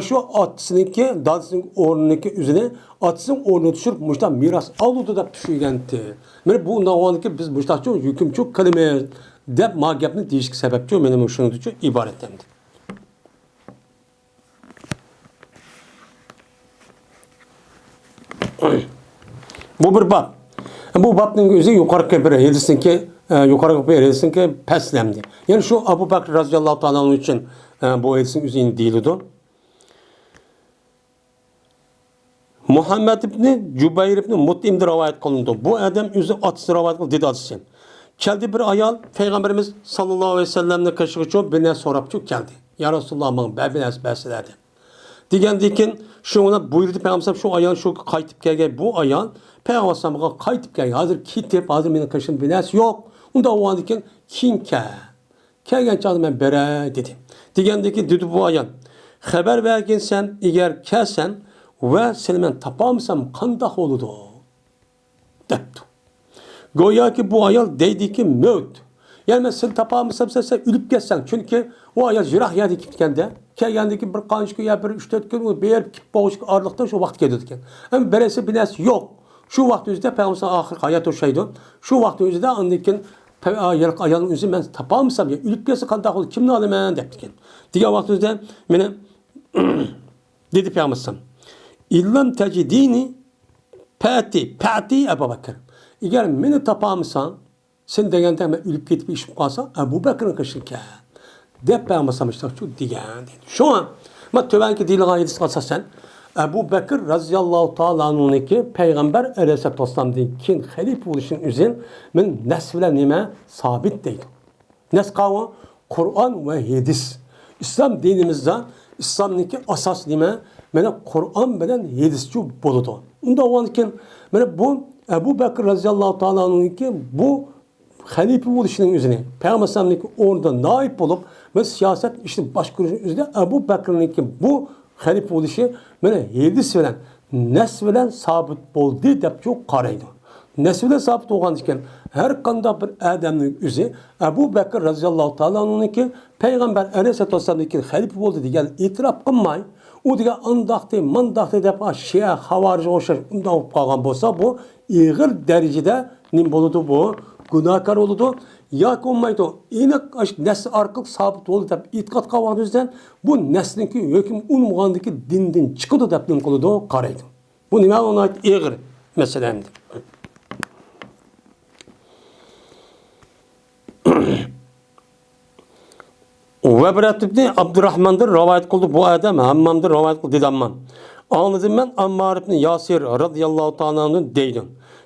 shu otasiniki, dadasining o'rnidagi o'zini otasining o'rniga tushirib, mushta meros oladi deb tushungandi. Mana bu navoniki biz mushtachu hukmchu qilamiz deb ma gapni deyishga sababchi meni shunday uchun iborat endi. Bu bir bab. Bu babning o'zi yuqoriga bir hadisinki yuqoriga bir hadisinki paslamdi. Ya'ni shu Abu Bakr roziyallohu ta'ala uchun bu hadisin o'zini deyiladi. Muhammad ibn Jubayr ibn Mut'im'de rivayet qilindi. Bu adam o'zi otasi rivayet qildi dedi otasi. Keldi bir ayol Peygamberimiz sallallohu alayhi vasallamning qishig'i uchun bir narsa so'rab keldi. Ya Rasululloh, men babinaz basiladi. Degandan keyin shuni buyurdi Peygamber şu ayol şu qaytib kelgan bu ayol Peygamberga qaytib kelgan. Hozir ketib, hozir mening qishim binas yo'q. Unda o'g'andan keyin kinka. Kelgan chog'da men beray dedi. Degandan keyin dedi bu ayol, xabar bergin sen agar kelsan va seni men topolmasam qanday bo'ladi? Debdi. Go'yoki bu ayol deydiki mevt. Yani ben seni tapamısam sen ölüp geçsen. Çünkü o ayol jirah yerdi gitgende. Kelgendeki bir qancha kun ya bir 3-4 gün berib kip boğuşuk aralıkta şu vaqt keldi. Ama beresi binasi yok. Şu vaqt özüde Peygamber ahir hayat o'shaydi. Şu vaqt özüde andikin ayolning o'zi men tapamısam ya ölüp geçse qanday bo'ladi? Kimni olaman debdikan. Degan vaqt özüde meni dedi Peygamber. İllam tecidini pati Abu Bakr. Eğer meni tapamısan sen deganda men ölüp ketib ishib qolsa Abu Bakrning qishika deb Peygamberimiz şu degan dedi. Şu an men tövenki deyilgan hadisga asosan Abu Bakr roziyallohu taala anhuniki Peygamber aleyhisselamdan keyin xalifa bo'lishning o'zin men nas bilan nima sabit deydi. Nas qavi Qur'on va hadis. İslam dinimizda İslamniki asas nima? Mana Qur'on bilan hadischi bo'ladi. Unda o'lgan mana bu Abu Bakr roziyallohu taala anhuniki bu xalifa bo'lishning o'zini Peygamberlik o'rnida naib bo'lib va siyosat ishni boshqarishning o'zida Abu Bakrniki bu xalifa bo'lishi mana hadis bilan nas bilan sabit bo'ldi deb qaraydi. Nas bilan sabit bo'lgan ekan har qanday bir odamning o'zi Abu Bakr roziyallohu taala anhuniki Peygamber aleyhisselamniki xalifa bo'ldi degan e'tirof qilmay u degan andaqdi mandaqdi deb Şia Havarij o'xshash undan qolgan bo'lsa bu ig'ir darajada nim bo'ladi bu günahkar oldu. Ya olmaydı. Aniq nesl orqali sabit bo'ldi deb e'tiqod qilganingizdan bu neslinki hukm unmagandagi dindan chiqadi deb nim qiladi, qaraydi. Bu nima ona ig'ir masalamdi. Ve Berat ibn Abdurrahman'dır rivayet kıldı bu adam Hammam'dır rivayet kıldı dedi Hammam. Anladım ben Ammar ibn Yasir radıyallahu ta'ala'nın deydim.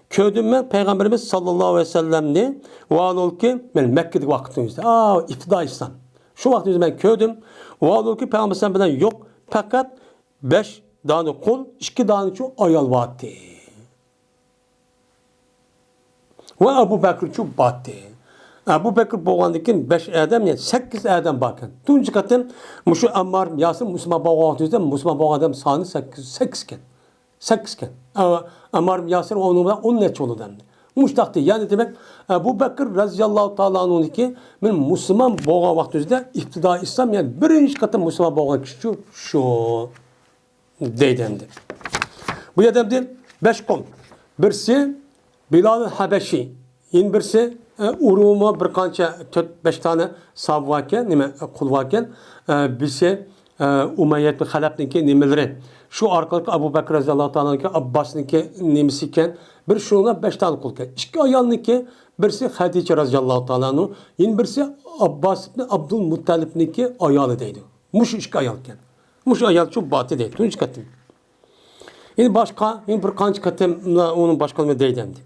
Köydüm ben Peygamberimiz sallallahu aleyhi ve sellem'ni vaadol ki ben Mekke'deki vakitimizde. İftida İslam. Şu vaktimizde ben köydüm. Vaadol ki Peygamber sallallahu yok. Fakat 5 tane kul, 2 tane şu ayal vaatti. Ve Abu Bakr şu battı. Abu Bakr boğandıkken 5 adam yani 8 adam bakın. Tuncu katın şu Ammar Yasir Müslüman boğandıkken Müslüman boğan adam sani 8 ken. 8 ken. Ammar Yasir onunla 10 neçe oldu demdi. Muştaktı. Yani demek Abu Bakr raziyallahu ta'ala anh'unki men Müslüman boğan vaktinde iftida İslam yani birinci katın Müslüman boğan kişi şu deydendi. Bu adamdı 5 kul. Birisi Bilal Habeşi. Yine birisi Urum'a bir kança 4-5 tane sahabe varken, nime kul varken, birisi Umayyad bin Halaf'ninki nimeleri. Şu arkalık Abu Bakr radıyallahu ta'ala'nınki Abbas'ninki nimesi iken, bir şuna 5 tane kul iken. 2 ayalninki birisi Hadice radıyallahu ta'ala'nın, yine birisi Abbas bin Abdülmuttalib'ninki ayalı deydi. Muş 2 ayal iken. Muş ayal çok batı deydi. Tunç katım. Yine başka, yine bir kanç katım onun başkalığına deydendi.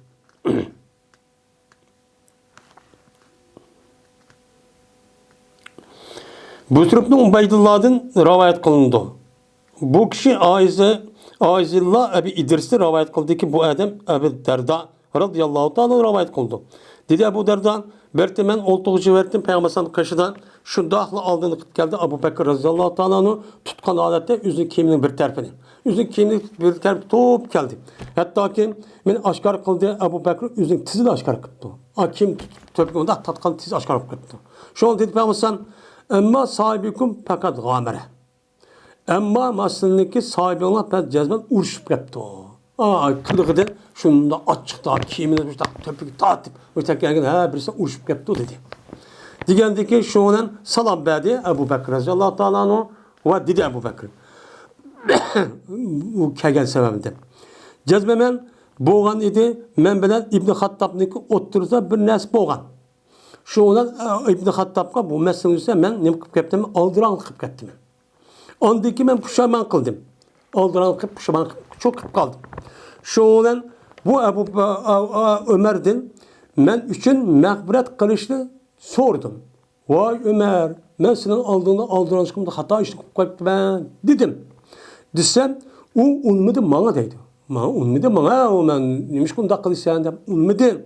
Busr ibn Ubeydullah'dan rivayet kılındı. Bu kişi Aizillah Ebi İdris'te rivayet kıldı ki bu adam Ebu Derda radıyallahu ta'ala rivayet kıldı. Dedi Ebu Derda, berti men oltuğucu verdim Peygamber'in kaşıdan şu dahlı aldığını geldi Abu Bakr radıyallahu ta'ala'nı tutkan adette üzün kemiğinin bir tarafını. Üzün kemiğinin bir tarafı top geldi. Hatta ki men aşkar kıldı Abu Bakr üzün tizini aşkar kıttı. Kim töpkünde tatkan tiz aşkar kıttı. Şu an dedi Peygamber'in Emma sahibikum fakat gamere. Emma maslındaki sahibine ben cezmen uruşup yaptı o. Kılığı da şunda açıkta, kimine töpük tatıp, ötekilerine ha birisi uruşup yaptı dedi. Digendeki şunan salam verdi Ebu Bekir radıyallahu ta'ala anhu ve dedi Ebu Bekir. Bu kelgen sebebinde. Cezmemen boğan idi. Men bilen İbn Hattab'niki otursa bir nes boğan. Şunan İbn Hattab'a bu meselesi men ne kıp kettim? Aldıran kıp kettim. Ondaki men puşaman kıldım. Aldıran kıp puşaman çok kıp kaldım. Şunan bu Ebu Ömer'din men üçün mağfiret kılışını sordum. Vay Ömer, ben senin aldıran çıkımda hata işini kıp ben dedim. Desem o unmadı bana deydi. Unmadı bana o men demiş ki da kılışan da unmadı.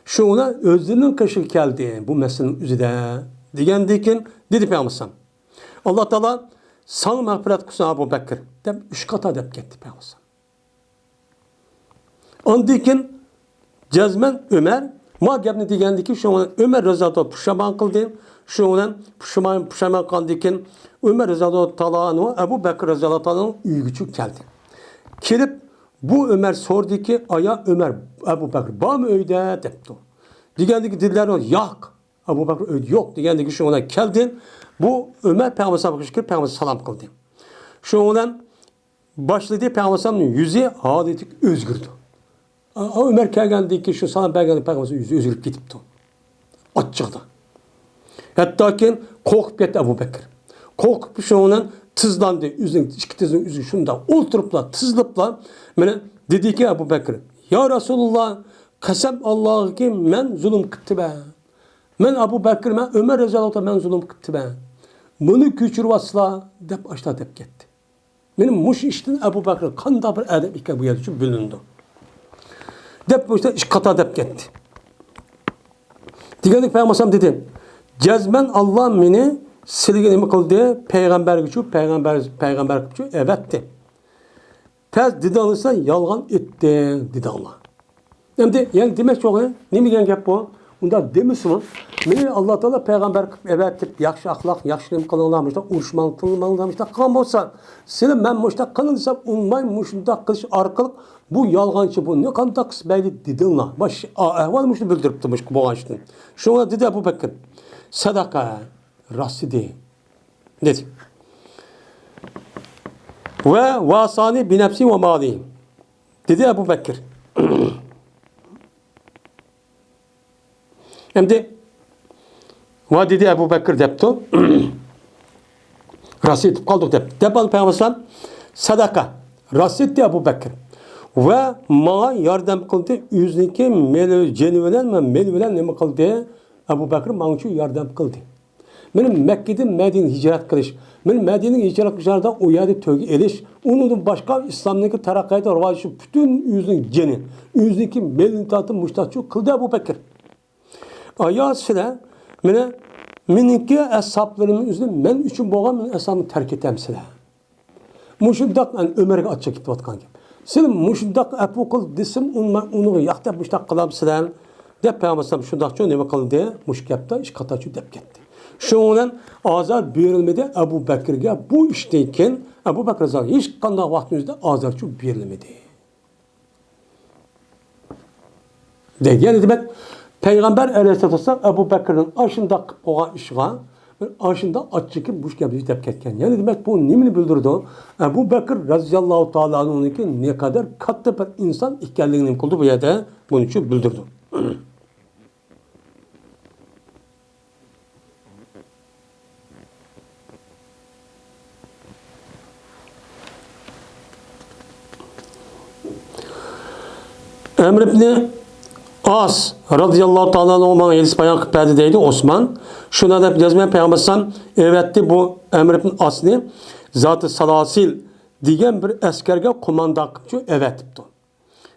Şuna özünün kaşı geldi bu meselenin üzerinde. Digendikin dedi Peygamber. Allah Teala sana mağfiret kılsın Ebu Bekir. Dem 3 kata dep gitti Peygamber. Ondikin cezmen Ömer ma gapni degandiki şuna Ömer raziyallohu puşaman kıldı. Şuna puşaman kandikin Ömer raziyallohu ta'ala Ebu Bekir raziyallohu ta'ala üygüçü geldi. Kelip bu Ömer sordu ki aya Ömer Ebu Bekir ba mı öyde depti. Degandiki dediler o yak. Ebu Bekir öyde yok. Degandiki şuna geldi. Bu Ömer Peygamber'e bakışıp Peygamber'e salam kıldı. Şuna başladı Peygamber'in yüzü adetik özgürdü. Ömer geldi şu salam Peygamber'in yüzü özgürüp gitipti. Açıktı. Hatta ki korkup gitti Ebu Bekir. Korkup şundan tızlandı. İki tızın yüzü şunda oturupla tızlıpla dedi ki Ebu Bekir ya Resulullah kasem Allah'a ki men zulüm kıttı be. Men Ebu Bekir men Ömer Rezalot'a men zulüm kıttı be. Bunu küçür vasla dep açta dep gitti. Benim muş işten Ebu Bekir kanda bir edep iki bu yer için bölündü. Dep işte iş kata dep gitti. Diğerlik Peygamber dedi. Cezmen Allah beni silgini kıldı peygamber gücü peygamber gücü evetti. Tez dedi alırsa yalgan etti dedi Allah. Yani demek çok ne mi gap bu? Unda demişsin beni Allah Teala peygamber evettip yaxşı ahlak yaxşı nim kılınlamış da uruşman kılınlamış da kan olsa senin ben muşta kılınsam ummay muşunda kılış arkalık bu yalgancı bu ne kadar kısbeydi dedi Allah. Baş ahval muştu bildirip durmuş bu ağaçtın. Şuna dedi Ebu Bekir sadaka rasidi dedi. Ve vasani bi nefsi ve mali dedi Ebu Bekir. Hem de ve dedi Ebu Bekir depti. Rasid kaldık dep. Depan Peygamber sadaka rasid de Ebu Bekir. Ve bana yardım kıldı. Yüzdeki melvelen ne kıldı? Ebu Bekir bana için yardım kıldı. Benim Mekke'den Medine'ye hicret kılış. Benim Medine'ye hicret kılışlarda o yerde tövbe ediş. Onun başka İslam'daki terakkayda rivayeti bütün yüzün ceni. Yüzdeki melintatı müştaçı kıldı Ebu Bekir. Ayağı sıra meniki hesaplarımın üzerinde men üçün boğan men hesabını terk etem sıra. Muşundak ben Ömer'e açık gitti vatkan gibi. Senin muşundak Ebu kıl desim onu yakta muştak kılam sıra. Dep Peygamber şundak çoğu neme kıldı diye muşk yaptı iş kataçı dep gitti. Şundan azar verilmedi Ebu Bekir'e bu işteyken Ebu Bekir zaten hiç kandak vaktimizde azar çok verilmedi. Yani demek Peygamber Aleyhisselam Ebu Bekir'in aşında olan işe aşında açıkı buş gibi dep ketken. Yani demek bu nimini bildirdi? Ebu Bekir radıyallahu ta'ala anh'ın ne kadar katı bir insan ikenliğini kıldı bu yerde bunun için bildirdi. Emr ibn As radıyallahu ta'ala olmayan elis bayan kıperde deydi Osman. Şuna da yazmayan Peygamber evetti bu Emr ibn As'ni Zat-ı Salasil diyen bir askerge komanda kıpçı evetipti.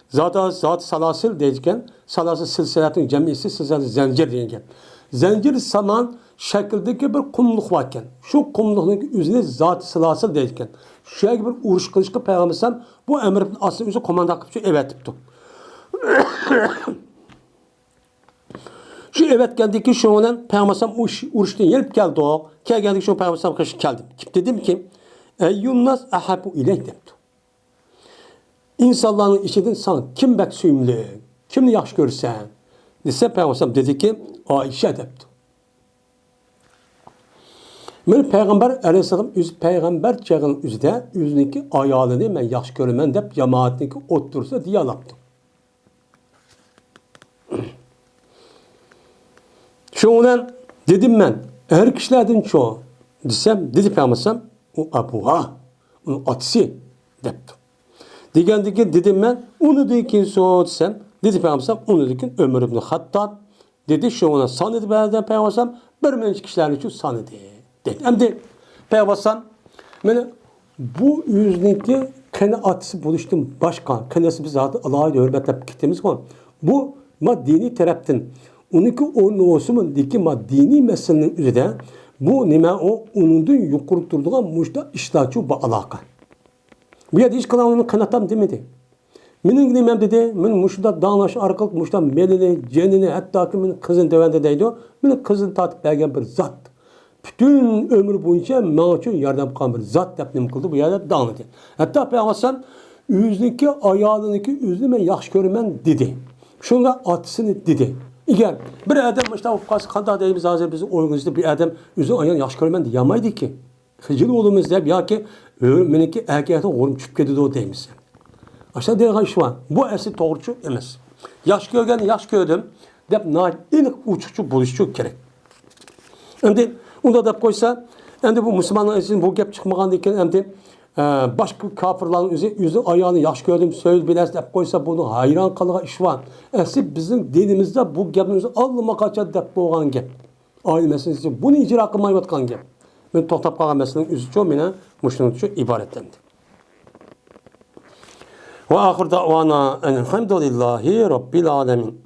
Zat-ı Salasil deyken Salasil silsilatın cemisi silsilatı zencir deyken. Zencir saman şekildeki bir kumluk varken şu kumluğun üzerine Zat-ı Salasil deyken şöyle bir uğruş kılıçkı Peygamber bu Emr ibn As'ni üzerine komanda kıpçı evetipti. Şu evet geldiki şu olan Peygamber uruştan gelip geldi o. Geldik şu Peygamber kış geldim. Dedim ki eyyun ahabu ileyh dedim. İnsanların içinden sana kim bek süymlü, kimni yaxşı görsen. Dese Peygamber dedi ki Ayşe dedi. Men Peygamber aleyhisselam Peygamber çağının üzde yüzündeki ayalını ben yaxşı görmen dep cemaatniki otursa diye alaptım. Şundan dedim ben her kişilerden çoğu desem dedi Peygamber o abuha onun atısı depti. Degendeki dedim ben onu dekin so desem dedi Peygamber onu dekin Ömer ibn Hattab dedi şuna sanıdı benden Peygamber bir menç kişilerin için sanıdı dedi. Hem de Peygamber beni bu yüzdeki kendi atısı buluştum başka kendisi biz Allah'a hürmetlep gittiğimiz konu bu dini taraftan onunki onun olsun diki dini meselenin üzerinde bu nime o onun yukarı durduğu muşta iştaçı bu alaka. Bu ya hiç kalan onun kanatam demedi. Benim demem dedi, men muşda dağlaş arkalık muşda melini, cenini hatta ki men kızın devende deydi. Men kızın tatip bergen bir zat. Bütün ömür boyunca men için yardım kılan bir zat dep nim kıldı bu yerde dağladı. Hatta Peygamber yüzdeki ayağındaki yüzünü men yaxşı görmen dedi. Şunda atısını dedi. İger bir adam işte kanda deyimiz hazır bizim oyunumuzda bir adam yüzü ayağını yaxşı görmen diyamaydı ki. Hicil oğlumuz deyip ya ki meniki erkekten oğlum çıkıp gidiyordu o deyimiz. Aşağı deyilgan şu an. Bu esi doğrucu emas. Yaş görgen yaş gördüm. Dep ilk uçuşçu buluşçu gerek. Endi onda dep koysa endi bu Müslümanlar için bu gap çıkmagan diken endi başka kafirlerin yüzü ayağını yaş gördüm söz biles dep koysa bunu hayran kalığa iş var. Esi bizim dinimizde bu gapimizi allıma kaça dep boğan gap. Aynı meselesi bunu icra kılmayvatkan gap. Ben tohtap kalan meselenin yüzü çoğu mene muşnunçu ibaretlendi. Ve ahir davana elhamdülillahi rabbil alemin.